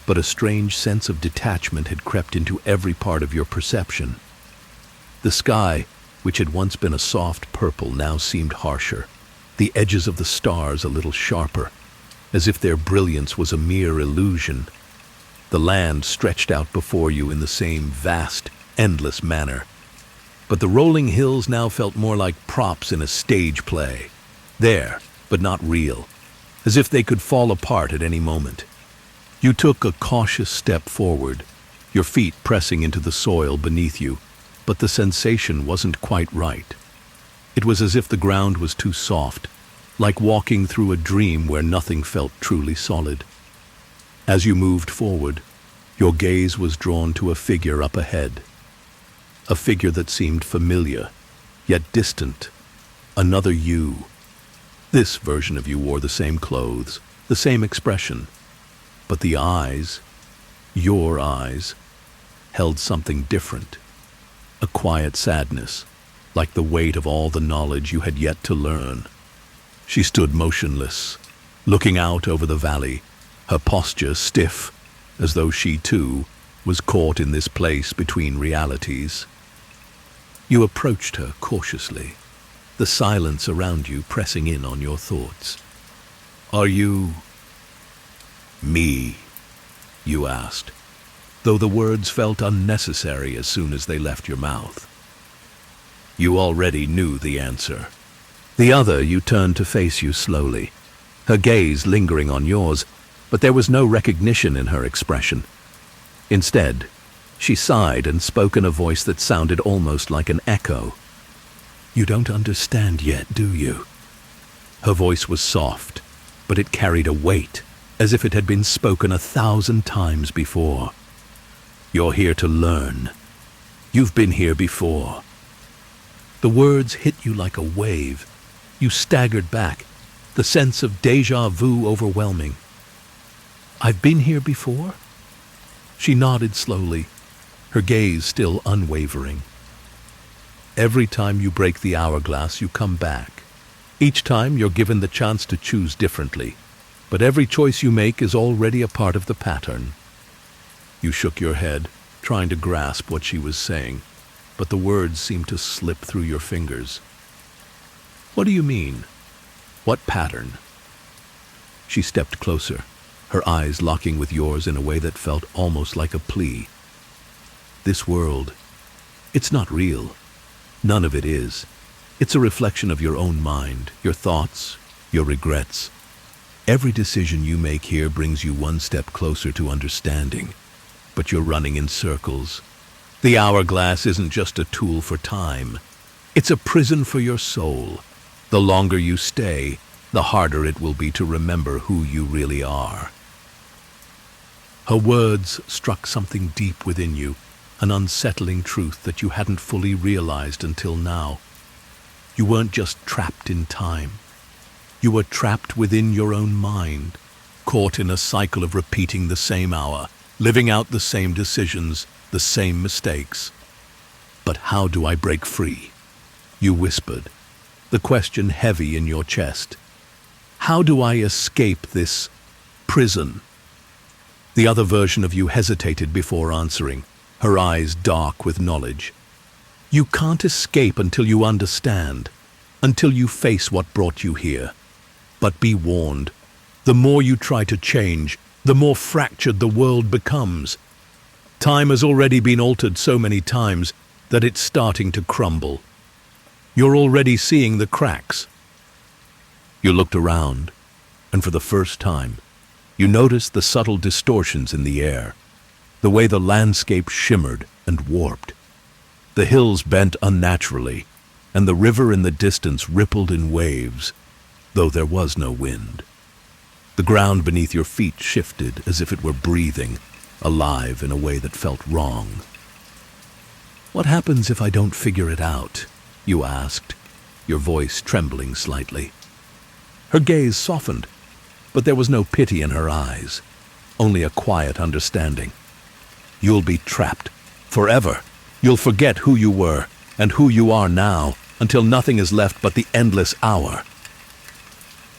but a strange sense of detachment had crept into every part of your perception. The sky, which had once been a soft purple, now seemed harsher, the edges of the stars a little sharper, as if their brilliance was a mere illusion. The land stretched out before you in the same vast, endless manner. But the rolling hills now felt more like props in a stage play. There, but not real, as if they could fall apart at any moment. You took a cautious step forward, your feet pressing into the soil beneath you, but the sensation wasn't quite right. It was as if the ground was too soft, like walking through a dream where nothing felt truly solid. As you moved forward, your gaze was drawn to a figure up ahead. A figure that seemed familiar, yet distant. Another you. This version of you wore the same clothes, the same expression. But the eyes, your eyes, held something different. A quiet sadness, like the weight of all the knowledge you had yet to learn. She stood motionless, looking out over the valley, her posture stiff, as though she too was caught in this place between realities. You approached her cautiously, the silence around you pressing in on your thoughts. "Are you me?" you asked, though the words felt unnecessary as soon as they left your mouth. You already knew the answer. The other you turned to face you slowly, her gaze lingering on yours, but there was no recognition in her expression. Instead, she sighed and spoke in a voice that sounded almost like an echo. "You don't understand yet, do you?" Her voice was soft, but it carried a weight, as if it had been spoken 1,000 times before. "You're here to learn. You've been here before." The words hit you like a wave. You staggered back, the sense of déjà vu overwhelming. "I've been here before?" She nodded slowly, her gaze still unwavering. "Every time you break the hourglass, you come back. Each time you're given the chance to choose differently, but every choice you make is already a part of the pattern." You shook your head, trying to grasp what she was saying, but the words seemed to slip through your fingers. "What do you mean? What pattern?" She stepped closer, her eyes locking with yours in a way that felt almost like a plea. "This world, it's not real. None of it is. It's a reflection of your own mind, your thoughts, your regrets. Every decision you make here brings you one step closer to understanding, but you're running in circles. The hourglass isn't just a tool for time. It's a prison for your soul. The longer you stay, the harder it will be to remember who you really are." Her words struck something deep within you, an unsettling truth that you hadn't fully realized until now. You weren't just trapped in time. You were trapped within your own mind, caught in a cycle of repeating the same hour, living out the same decisions, the same mistakes. "But how do I break free?" you whispered, the question heavy in your chest. "How do I escape this prison?" The other version of you hesitated before answering, her eyes dark with knowledge. "You can't escape until you understand, until you face what brought you here. But be warned, the more you try to change, the more fractured the world becomes. Time has already been altered so many times that it's starting to crumble." You're already seeing the cracks. You looked around, and for the first time, you noticed the subtle distortions in the air, the way the landscape shimmered and warped. The hills bent unnaturally, and the river in the distance rippled in waves, though there was no wind. The ground beneath your feet shifted as if it were breathing, alive in a way that felt wrong. "What happens if I don't figure it out?" you asked, your voice trembling slightly. Her gaze softened, but there was no pity in her eyes, only a quiet understanding. "You'll be trapped, forever. You'll forget who you were and who you are now, until nothing is left but the endless hour."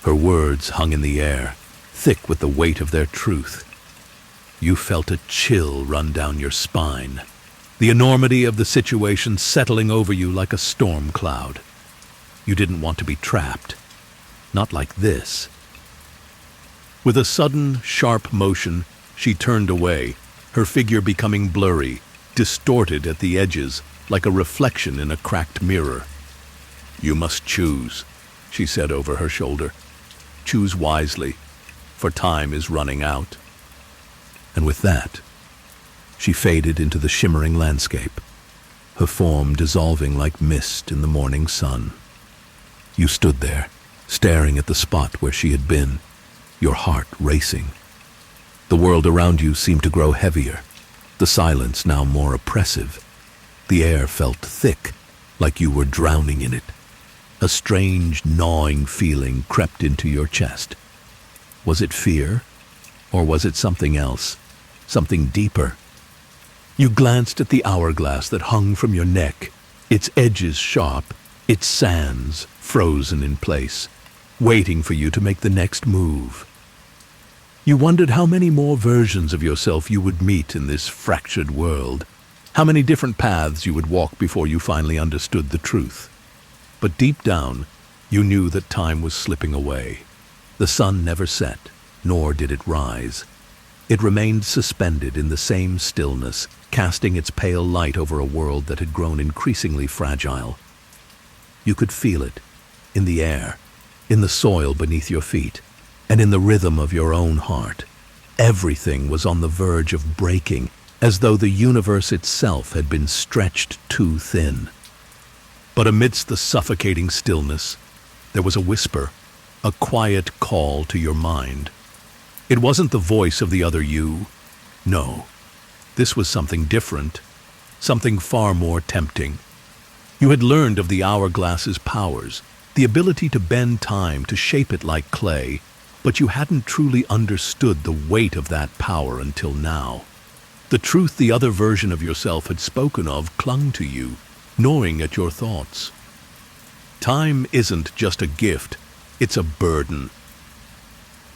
Her words hung in the air, thick with the weight of their truth. You felt a chill run down your spine, the enormity of the situation settling over you like a storm cloud. You didn't want to be trapped. Not like this. With a sudden, sharp motion, she turned away, her figure becoming blurry, distorted at the edges, like a reflection in a cracked mirror. "You must choose," she said over her shoulder. "Choose wisely, for time is running out." And with that, she faded into the shimmering landscape, her form dissolving like mist in the morning sun. You stood there, staring at the spot where she had been, your heart racing. The world around you seemed to grow heavier, the silence now more oppressive. The air felt thick, like you were drowning in it. A strange, gnawing feeling crept into your chest. Was it fear? Or was it something else? Something deeper? You glanced at the hourglass that hung from your neck, its edges sharp, its sands frozen in place, waiting for you to make the next move. You wondered how many more versions of yourself you would meet in this fractured world, how many different paths you would walk before you finally understood the truth. But deep down, you knew that time was slipping away. The sun never set, nor did it rise. It remained suspended in the same stillness, casting its pale light over a world that had grown increasingly fragile. You could feel it, in the air, in the soil beneath your feet, and in the rhythm of your own heart. Everything was on the verge of breaking, as though the universe itself had been stretched too thin. But amidst the suffocating stillness, there was a whisper, a quiet call to your mind. It wasn't the voice of the other you. No, this was something different, something far more tempting. You had learned of the hourglass's powers, the ability to bend time, to shape it like clay, but you hadn't truly understood the weight of that power until now. The truth the other version of yourself had spoken of clung to you, gnawing at your thoughts. Time isn't just a gift, it's a burden.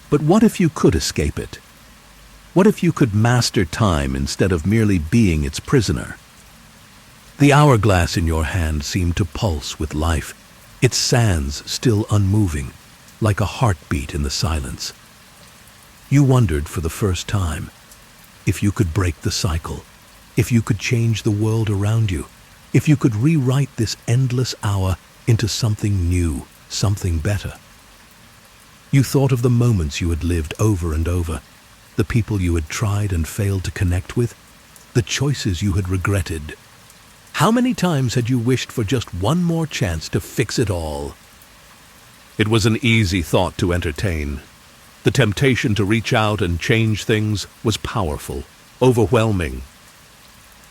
But what if you could escape it? What if you could master time instead of merely being its prisoner? The hourglass in your hand seemed to pulse with life, its sands still unmoving, like a heartbeat in the silence. You wondered for the first time if you could break the cycle, if you could change the world around you, if you could rewrite this endless hour into something new, something better. You thought of the moments you had lived over and over, the people you had tried and failed to connect with, the choices you had regretted. How many times had you wished for just one more chance to fix it all? It was an easy thought to entertain. The temptation to reach out and change things was powerful, overwhelming.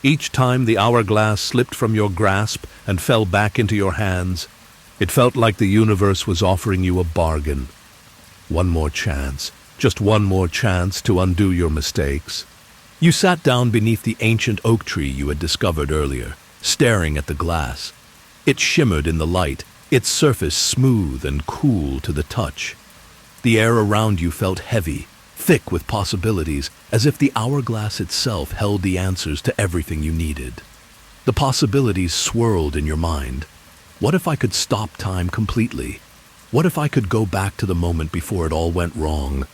Each time the hourglass slipped from your grasp and fell back into your hands, it felt like the universe was offering you a bargain. One more chance, just one more chance to undo your mistakes. You sat down beneath the ancient oak tree you had discovered earlier, staring at the glass. It shimmered in the light, its surface smooth and cool to the touch. The air around you felt heavy, thick with possibilities, as if the hourglass itself held the answers to everything you needed. The possibilities swirled in your mind. What if I could stop time completely? What if I could go back to the moment before it all went wrong?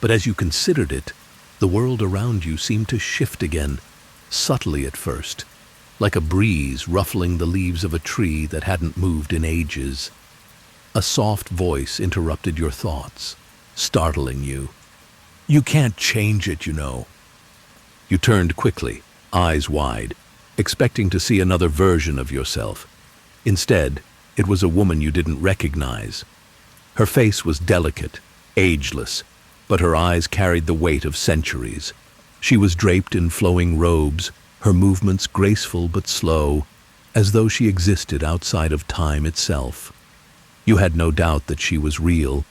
But as you considered it, the world around you seemed to shift again, subtly at first, like a breeze ruffling the leaves of a tree that hadn't moved in ages. A soft voice interrupted your thoughts, startling you. "You can't change it, you know." You turned quickly, eyes wide, expecting to see another version of yourself. Instead, it was a woman you didn't recognize. Her face was delicate, ageless, but her eyes carried the weight of centuries. She was draped in flowing robes, her movements graceful but slow, as though she existed outside of time itself. You had no doubt that she was real,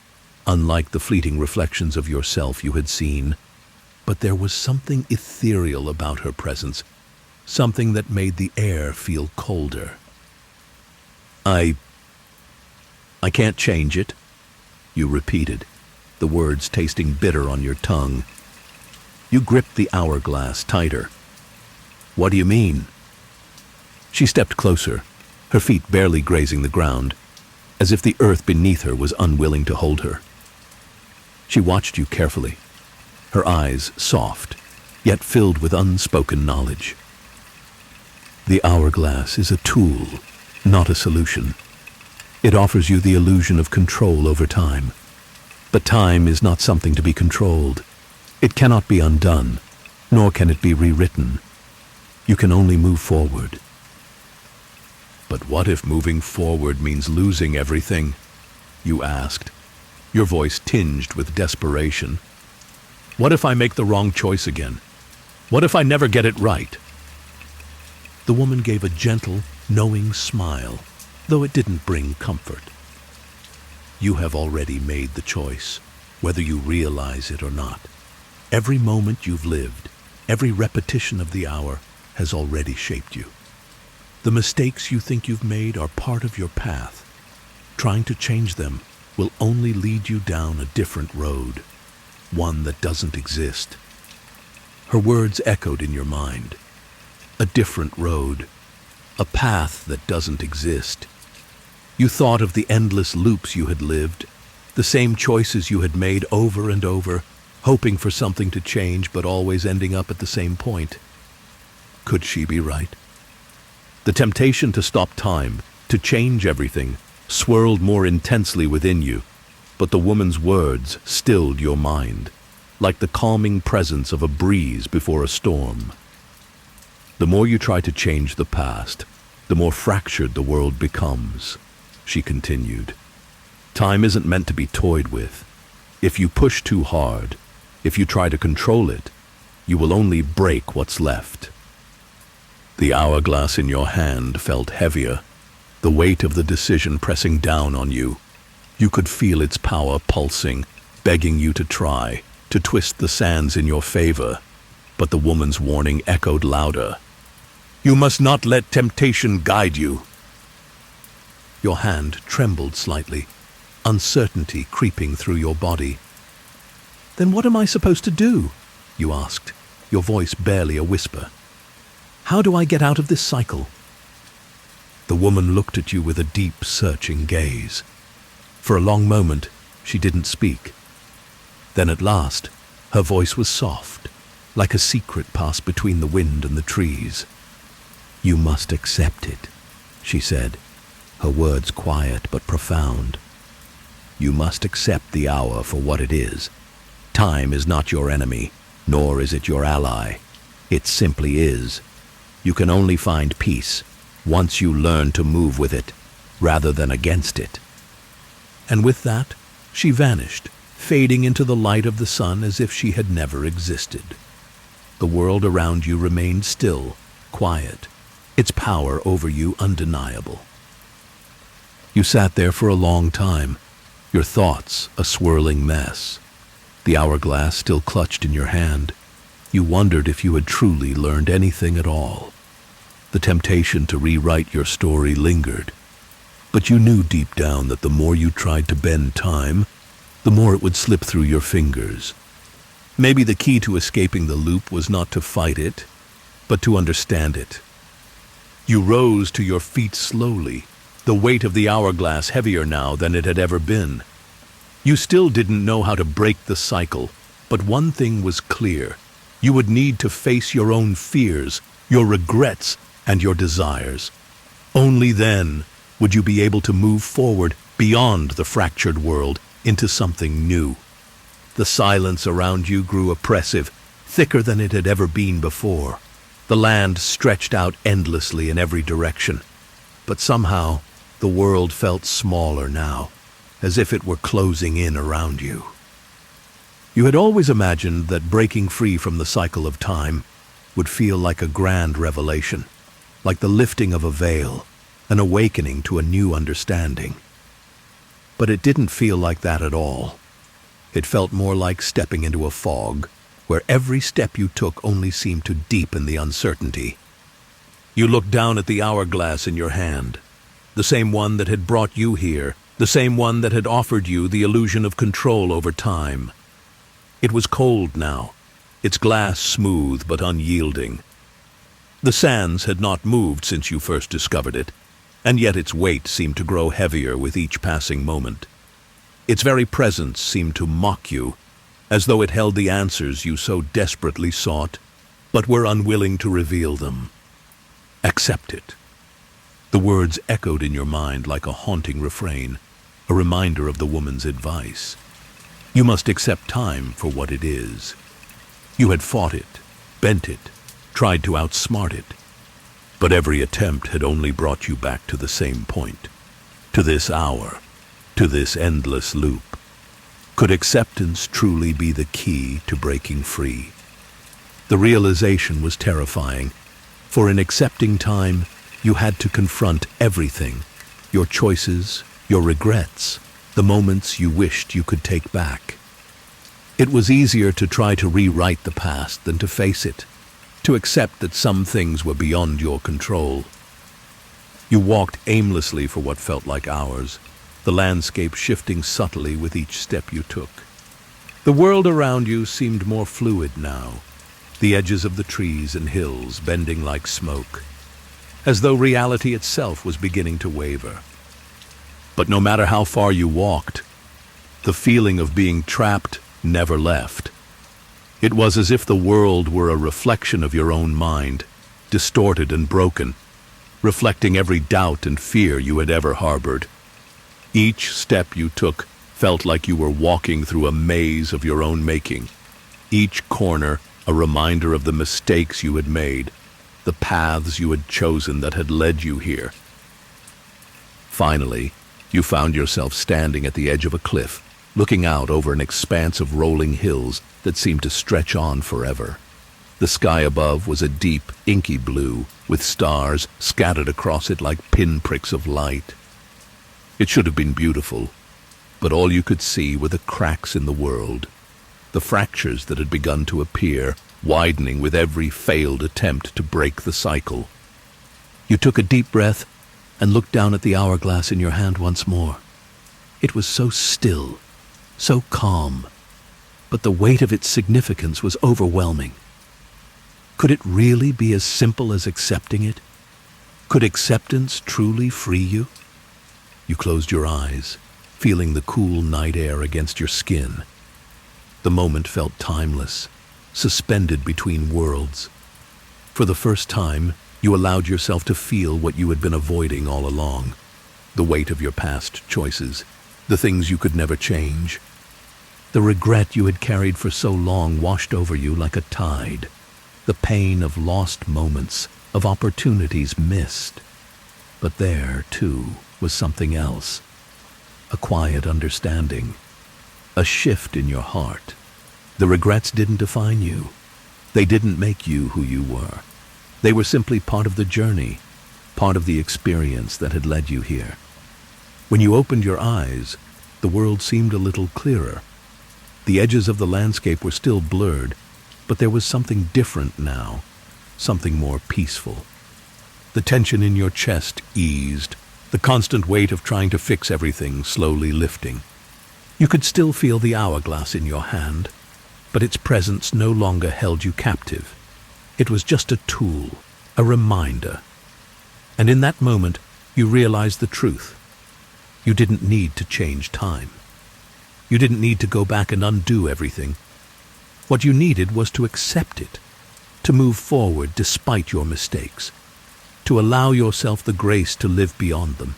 unlike the fleeting reflections of yourself you had seen. But there was something ethereal about her presence, something that made the air feel colder. I can't change it," you repeated, the words tasting bitter on your tongue. You gripped the hourglass tighter. "What do you mean?" She stepped closer, her feet barely grazing the ground, as if the earth beneath her was unwilling to hold her. She watched you carefully, her eyes soft, yet filled with unspoken knowledge. "The hourglass is a tool, not a solution. It offers you the illusion of control over time. But time is not something to be controlled. It cannot be undone, nor can it be rewritten. You can only move forward." "But what if moving forward means losing everything?" you asked, your voice tinged with desperation. "What if I make the wrong choice again? What if I never get it right?" The woman gave a gentle, knowing smile, though it didn't bring comfort. "You have already made the choice, whether you realize it or not. Every moment you've lived, every repetition of the hour has already shaped you. The mistakes you think you've made are part of your path. Trying to change them will only lead you down a different road, one that doesn't exist." Her words echoed in your mind. A different road, a path that doesn't exist. You thought of the endless loops you had lived, the same choices you had made over and over, hoping for something to change but always ending up at the same point. Could she be right? The temptation to stop time, to change everything, swirled more intensely within you, but the woman's words stilled your mind, like the calming presence of a breeze before a storm. "The more you try to change the past, the more fractured the world becomes," she continued. "Time isn't meant to be toyed with. If you push too hard, if you try to control it, you will only break what's left." The hourglass in your hand felt heavier, the weight of the decision pressing down on you. You could feel its power pulsing, begging you to try, to twist the sands in your favor. But the woman's warning echoed louder. "You must not let temptation guide you." Your hand trembled slightly, uncertainty creeping through your body. "Then what am I supposed to do?" you asked, your voice barely a whisper. "How do I get out of this cycle?" The woman looked at you with a deep, searching gaze. For a long moment, she didn't speak. Then at last, her voice was soft, like a secret passed between the wind and the trees. "You must accept it," she said, her words quiet but profound. "You must accept the hour for what it is. Time is not your enemy, nor is it your ally. It simply is. You can only find peace once you learn to move with it, rather than against it." And with that, she vanished, fading into the light of the sun as if she had never existed. The world around you remained still, quiet, its power over you undeniable. You sat there for a long time, your thoughts a swirling mess. The hourglass still clutched in your hand. You wondered if you had truly learned anything at all. The temptation to rewrite your story lingered, but you knew deep down that the more you tried to bend time, the more it would slip through your fingers. Maybe the key to escaping the loop was not to fight it, but to understand it. You rose to your feet slowly, the weight of the hourglass heavier now than it had ever been. You still didn't know how to break the cycle, but one thing was clear. You would need to face your own fears, your regrets, and your desires. Only then would you be able to move forward beyond the fractured world into something new. The silence around you grew oppressive, thicker than it had ever been before. The land stretched out endlessly in every direction, but somehow the world felt smaller now, as if it were closing in around you. You had always imagined that breaking free from the cycle of time would feel like a grand revelation, like the lifting of a veil, an awakening to a new understanding. But it didn't feel like that at all. It felt more like stepping into a fog, where every step you took only seemed to deepen the uncertainty. You looked down at the hourglass in your hand, the same one that had brought you here, the same one that had offered you the illusion of control over time. It was cold now, its glass smooth but unyielding. The sands had not moved since you first discovered it, and yet its weight seemed to grow heavier with each passing moment. Its very presence seemed to mock you, as though it held the answers you so desperately sought, but were unwilling to reveal them. Accept it. The words echoed in your mind like a haunting refrain, a reminder of the woman's advice. You must accept time for what it is. You had fought it, bent it, tried to outsmart it, but every attempt had only brought you back to the same point, to this hour, to this endless loop. Could acceptance truly be the key to breaking free? The realization was terrifying, for in accepting time, you had to confront everything, your choices, your regrets, the moments you wished you could take back. It was easier to try to rewrite the past than to face it, to accept that some things were beyond your control. You walked aimlessly for what felt like hours, the landscape shifting subtly with each step you took. The world around you seemed more fluid now, the edges of the trees and hills bending like smoke, as though reality itself was beginning to waver. But no matter how far you walked, the feeling of being trapped never left. It was as if the world were a reflection of your own mind, distorted and broken, reflecting every doubt and fear you had ever harbored. Each step you took felt like you were walking through a maze of your own making, each corner a reminder of the mistakes you had made, the paths you had chosen that had led you here. Finally, you found yourself standing at the edge of a cliff, looking out over an expanse of rolling hills that seemed to stretch on forever. The sky above was a deep, inky blue, with stars scattered across it like pinpricks of light. It should have been beautiful, but all you could see were the cracks in the world, the fractures that had begun to appear, widening with every failed attempt to break the cycle. You took a deep breath and looked down at the hourglass in your hand once more. It was so still, so calm, but the weight of its significance was overwhelming. Could it really be as simple as accepting it? Could acceptance truly free you? You closed your eyes, feeling the cool night air against your skin. The moment felt timeless, suspended between worlds. For the first time, you allowed yourself to feel what you had been avoiding all along, the weight of your past choices, the things you could never change. The regret you had carried for so long washed over you like a tide, the pain of lost moments, of opportunities missed. But there, too, was something else, a quiet understanding, a shift in your heart. The regrets didn't define you. They didn't make you who you were. They were simply part of the journey, part of the experience that had led you here. When you opened your eyes, the world seemed a little clearer. The edges of the landscape were still blurred, but there was something different now, something more peaceful. The tension in your chest eased, the constant weight of trying to fix everything slowly lifting. You could still feel the hourglass in your hand, but its presence no longer held you captive. It was just a tool, a reminder. And in that moment, you realized the truth. You didn't need to change time. You didn't need to go back and undo everything. What you needed was to accept it, to move forward despite your mistakes. to allow yourself the grace to live beyond them.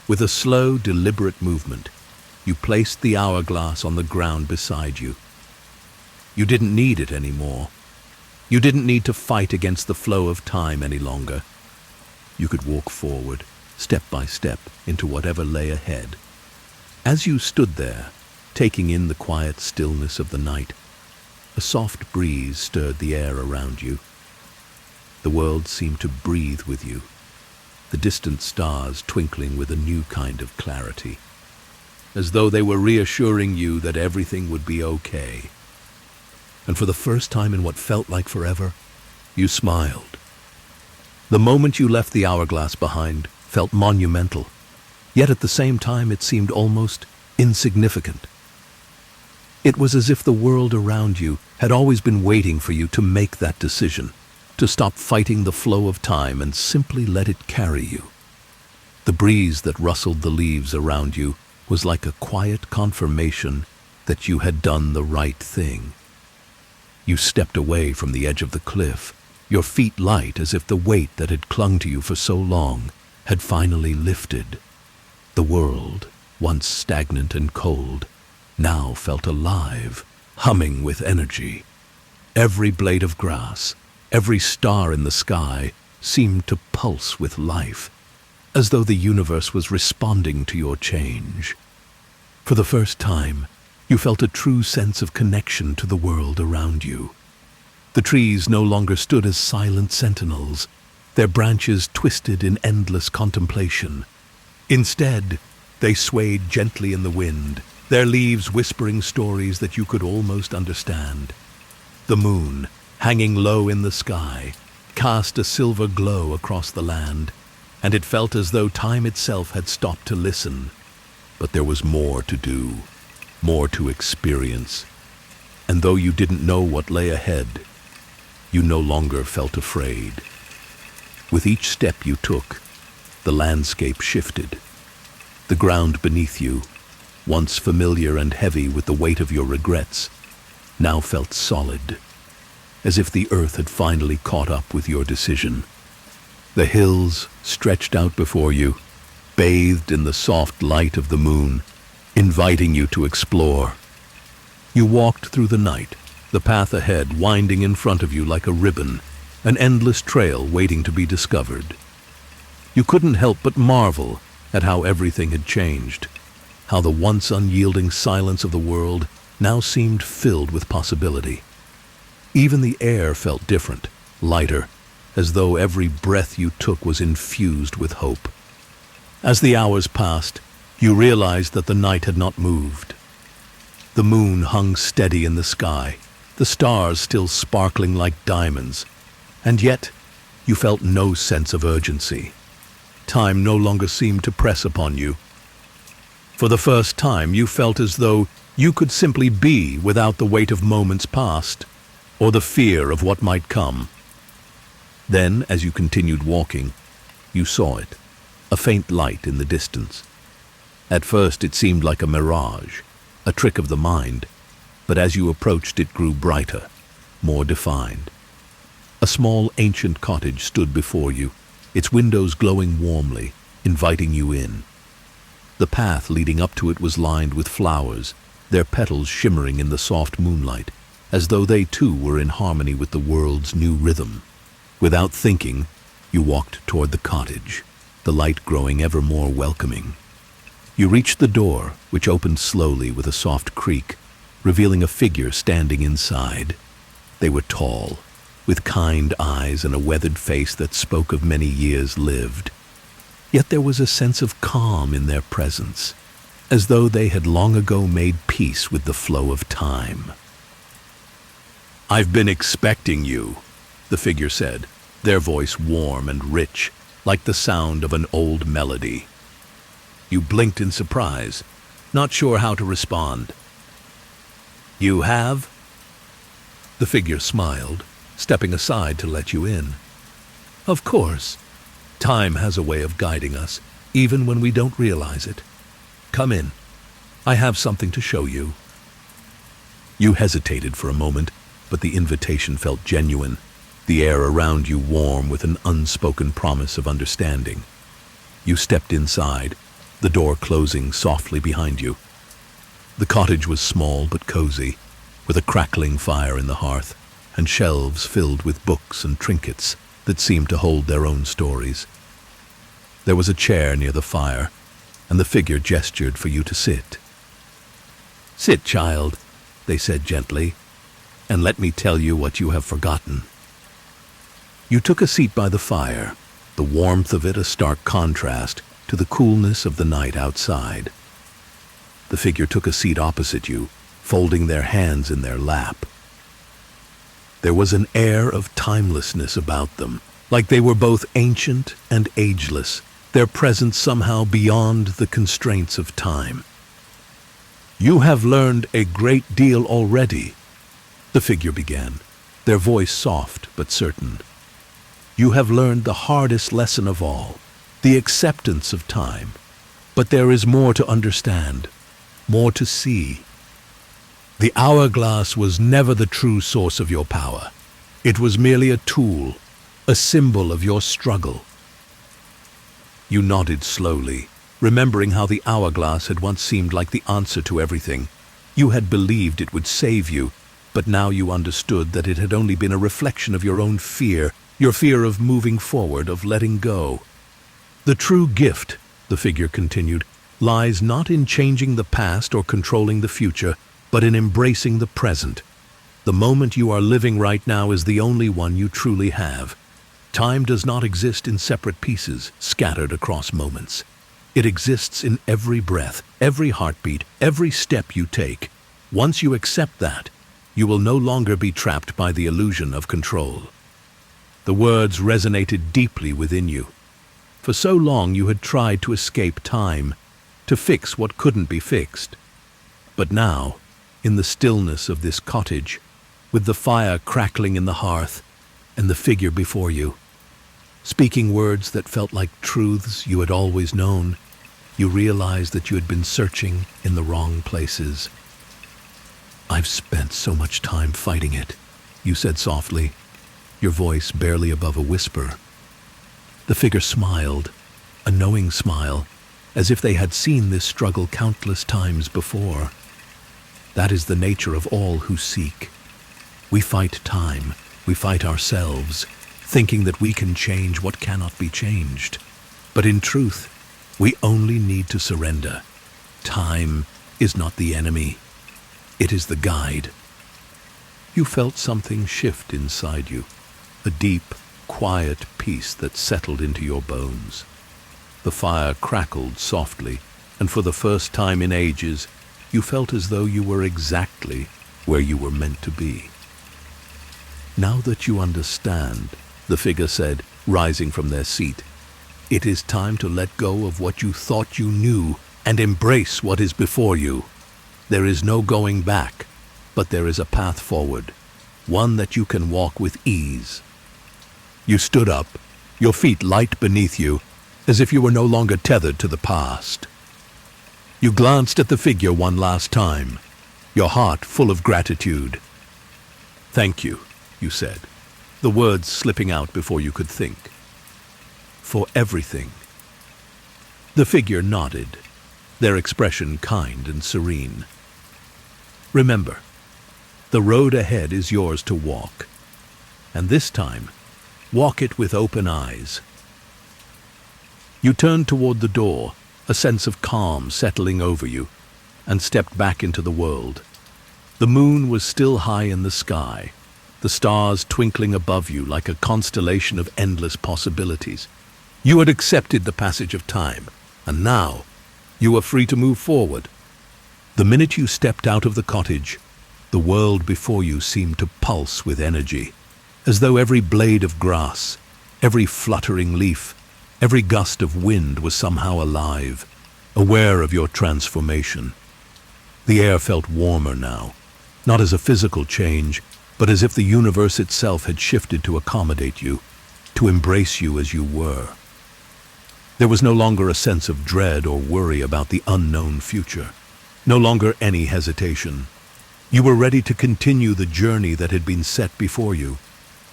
With a slow, deliberate movement, you placed the hourglass on the ground beside you. You didn't need it anymore. You didn't need to fight against the flow of time any longer. You could walk forward, step by step, into whatever lay ahead. As you stood there, taking in the quiet stillness of the night, a soft breeze stirred the air around you. The world seemed to breathe with you, the distant stars twinkling with a new kind of clarity, as though they were reassuring you that everything would be okay. And for the first time in what felt like forever, you smiled. The moment you left the hourglass behind felt monumental, yet at the same time it seemed almost insignificant. It was as if the world around you had always been waiting for you to make that decision, to stop fighting the flow of time and simply let it carry you. The breeze that rustled the leaves around you was like a quiet confirmation that you had done the right thing. You stepped away from the edge of the cliff, your feet light as if the weight that had clung to you for so long had finally lifted. The world, once stagnant and cold, now felt alive, humming with energy. Every blade of grass, every star in the sky seemed to pulse with life, as though the universe was responding to your change. For the first time, you felt a true sense of connection to the world around you. The trees no longer stood as silent sentinels, their branches twisted in endless contemplation. Instead, they swayed gently in the wind, their leaves whispering stories that you could almost understand. The moon, hanging low in the sky, cast a silver glow across the land, and it felt as though time itself had stopped to listen. But there was more to do, more to experience, and though you didn't know what lay ahead, you no longer felt afraid. With each step you took, the landscape shifted. The ground beneath you, once familiar and heavy with the weight of your regrets, now felt solid, as if the earth had finally caught up with your decision. The hills stretched out before you, bathed in the soft light of the moon, inviting you to explore. You walked through the night, the path ahead winding in front of you like a ribbon, an endless trail waiting to be discovered. You couldn't help but marvel at how everything had changed, how the once unyielding silence of the world now seemed filled with possibility. Even the air felt different, lighter, as though every breath you took was infused with hope. As the hours passed, you realized that the night had not moved. The moon hung steady in the sky, the stars still sparkling like diamonds, and yet you felt no sense of urgency. Time no longer seemed to press upon you. For the first time, you felt as though you could simply be without the weight of moments past, or the fear of what might come. Then, as you continued walking, you saw it, a faint light in the distance. At first it seemed like a mirage, a trick of the mind, but as you approached it grew brighter, more defined. A small ancient cottage stood before you, its windows glowing warmly, inviting you in. The path leading up to it was lined with flowers, their petals shimmering in the soft moonlight, as though they too were in harmony with the world's new rhythm. Without thinking, you walked toward the cottage, the light growing ever more welcoming. You reached the door, which opened slowly with a soft creak, revealing a figure standing inside. They were tall, with kind eyes and a weathered face that spoke of many years lived. Yet there was a sense of calm in their presence, as though they had long ago made peace with the flow of time. "I've been expecting you," the figure said, their voice warm and rich, like the sound of an old melody. You blinked in surprise, not sure how to respond. "You have?" The figure smiled, stepping aside to let you in. "Of course. Time has a way of guiding us, even when we don't realize it. Come in. I have something to show you." You hesitated for a moment, but the invitation felt genuine. the air around you warm with an unspoken promise of understanding. You stepped inside, the door closing softly behind you. The cottage was small but cozy, with a crackling fire in the hearth and shelves filled with books and trinkets that seemed to hold their own stories. There was a chair near the fire, and the figure gestured for you to sit. "Sit, child," they said gently, "and let me tell you what you have forgotten." You took a seat by the fire, the warmth of it a stark contrast to the coolness of the night outside. The figure took a seat opposite you, folding their hands in their lap. There was an air of timelessness about them, like they were both ancient and ageless, their presence somehow beyond the constraints of time. "You have learned a great deal already," the figure began, their voice soft but certain. "You have learned the hardest lesson of all, the acceptance of time. But there is more to understand, more to see. The hourglass was never the true source of your power. It was merely a tool, a symbol of your struggle." You nodded slowly, remembering how the hourglass had once seemed like the answer to everything. You had believed it would save you, but now you understood that it had only been a reflection of your own fear, your fear of moving forward, of letting go. "The true gift," the figure continued, "lies not in changing the past or controlling the future, but in embracing the present. The moment you are living right now is the only one you truly have. Time does not exist in separate pieces, scattered across moments. It exists in every breath, every heartbeat, every step you take. Once you accept that, you will no longer be trapped by the illusion of control." The words resonated deeply within you. For so long you had tried to escape time, to fix what couldn't be fixed. But now, in the stillness of this cottage, with the fire crackling in the hearth, and the figure before you, speaking words that felt like truths you had always known, you realized that you had been searching in the wrong places. "I've spent so much time fighting it," you said softly, your voice barely above a whisper. The figure smiled, a knowing smile, as if they had seen this struggle countless times before. "That is the nature of all who seek. We fight time, we fight ourselves, thinking that we can change what cannot be changed. But in truth, we only need to surrender. Time is not the enemy. It is the guide." You felt something shift inside you, a deep, quiet peace that settled into your bones. The fire crackled softly, and for the first time in ages, you felt as though you were exactly where you were meant to be. "Now that you understand," the figure said, rising from their seat, "it is time to let go of what you thought you knew and embrace what is before you. There is no going back, but there is a path forward, one that you can walk with ease." You stood up, your feet light beneath you, as if you were no longer tethered to the past. You glanced at the figure one last time, your heart full of gratitude. "Thank you," you said, the words slipping out before you could think. "For everything." The figure nodded, their expression kind and serene. "Remember, the road ahead is yours to walk, and this time, walk it with open eyes." You turned toward the door, a sense of calm settling over you, and stepped back into the world. The moon was still high in the sky, the stars twinkling above you like a constellation of endless possibilities. You had accepted the passage of time, and now you were free to move forward. The minute you stepped out of the cottage, the world before you seemed to pulse with energy, as though every blade of grass, every fluttering leaf, every gust of wind was somehow alive, aware of your transformation. The air felt warmer now, not as a physical change, but as if the universe itself had shifted to accommodate you, to embrace you as you were. There was no longer a sense of dread or worry about the unknown future, no longer any hesitation. You were ready to continue the journey that had been set before you.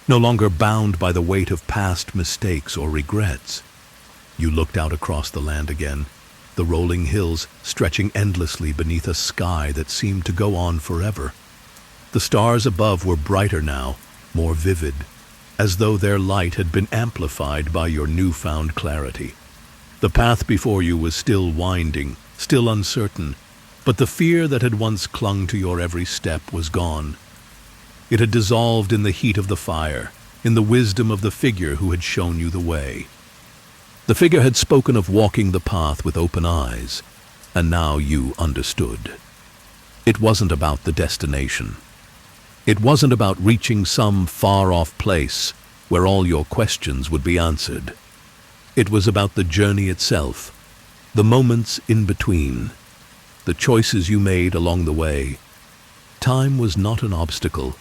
no longer bound by the weight of past mistakes or regrets. You looked out across the land again, the rolling hills stretching endlessly beneath a sky that seemed to go on forever. The stars above were brighter now, more vivid, as though their light had been amplified by your newfound clarity. The path before you was still winding, still uncertain, but the fear that had once clung to your every step was gone. It had dissolved in the heat of the fire, in the wisdom of the figure who had shown you the way. The figure had spoken of walking the path with open eyes, and now you understood. It wasn't about the destination. It wasn't about reaching some far-off place where all your questions would be answered. It was about the journey itself, the moments in between, the choices you made along the way. Time was not an obstacle,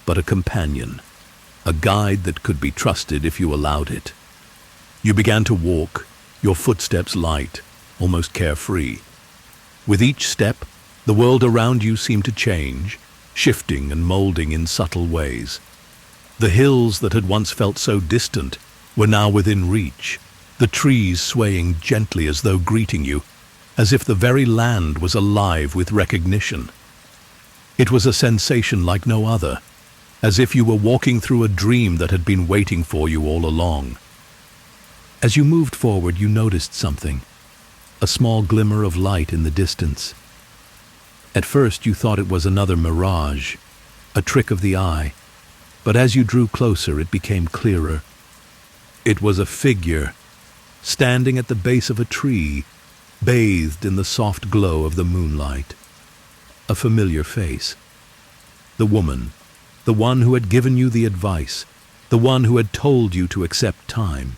but a companion, a guide that could be trusted if you allowed it. You began to walk, your footsteps light, almost carefree. With each step, the world around you seemed to change, shifting and molding in subtle ways. The hills that had once felt so distant were now within reach, the trees swaying gently as though greeting you, as if the very land was alive with recognition. It was a sensation like no other, as if you were walking through a dream that had been waiting for you all along. As you moved forward, you noticed something, a small glimmer of light in the distance. At first, you thought it was another mirage, a trick of the eye, but as you drew closer, it became clearer. It was a figure, standing at the base of a tree, bathed in the soft glow of the moonlight. A familiar face. The woman, the one who had given you the advice, the one who had told you to accept time.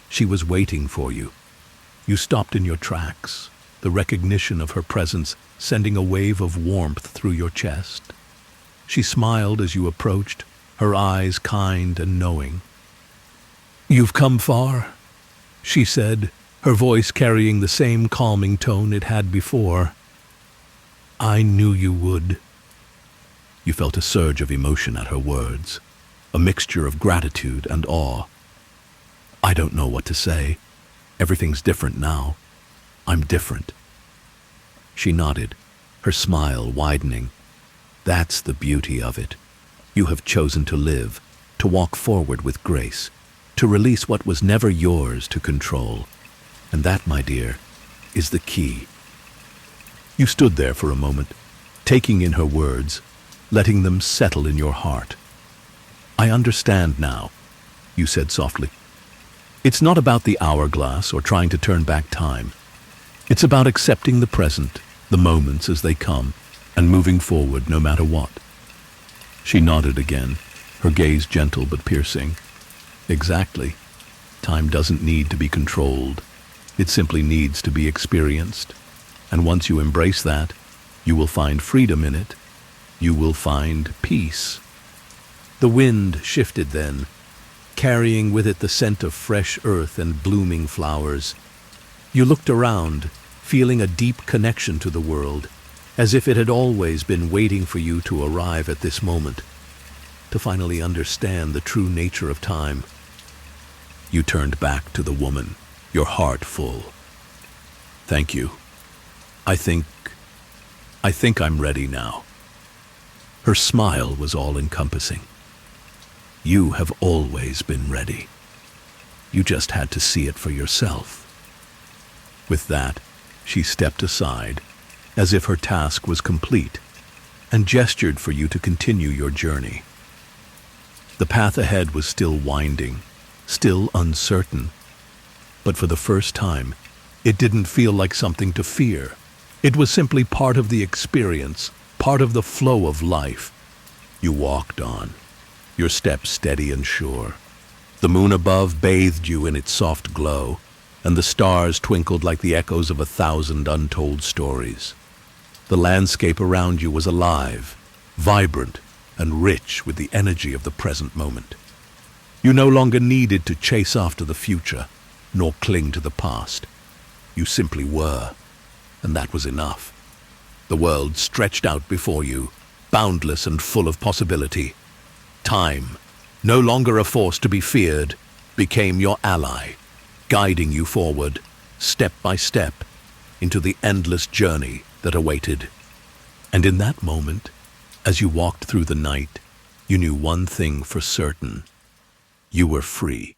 She was waiting for you. You stopped in your tracks, the recognition of her presence sending a wave of warmth through your chest. She smiled as you approached, her eyes kind and knowing. "You've come far," she said, her voice carrying the same calming tone it had before. "I knew you would." You felt a surge of emotion at her words, a mixture of gratitude and awe. "I don't know what to say. Everything's different now. I'm different." She nodded, her smile widening. "That's the beauty of it. You have chosen to live, to walk forward with grace, to release what was never yours to control. And that, my dear, is the key." You stood there for a moment, taking in her words, letting them settle in your heart. "I understand now," you said softly. "It's not about the hourglass or trying to turn back time. It's about accepting the present, the moments as they come, and moving forward no matter what." She nodded again, her gaze gentle but piercing. "Exactly. Time doesn't need to be controlled. It simply needs to be experienced. And once you embrace that, you will find freedom in it. You will find peace." The wind shifted then, carrying with it the scent of fresh earth and blooming flowers. You looked around, feeling a deep connection to the world, as if it had always been waiting for you to arrive at this moment, to finally understand the true nature of time. You turned back to the woman, your heart full. "Thank you. I think I'm ready now." Her smile was all-encompassing. "You have always been ready. You just had to see it for yourself." With that, she stepped aside, as if her task was complete, and gestured for you to continue your journey. The path ahead was still winding, still uncertain, but for the first time, it didn't feel like something to fear. It was simply part of the experience, part of the flow of life. You walked on, your steps steady and sure. The moon above bathed you in its soft glow, and the stars twinkled like the echoes of 1,000 untold stories. The landscape around you was alive, vibrant, and rich with the energy of the present moment. You no longer needed to chase after the future, nor cling to the past. You simply were, and that was enough. The world stretched out before you, boundless and full of possibility. Time, no longer a force to be feared, became your ally, guiding you forward, step by step, into the endless journey that awaited. And in that moment, as you walked through the night, you knew one thing for certain. You were free.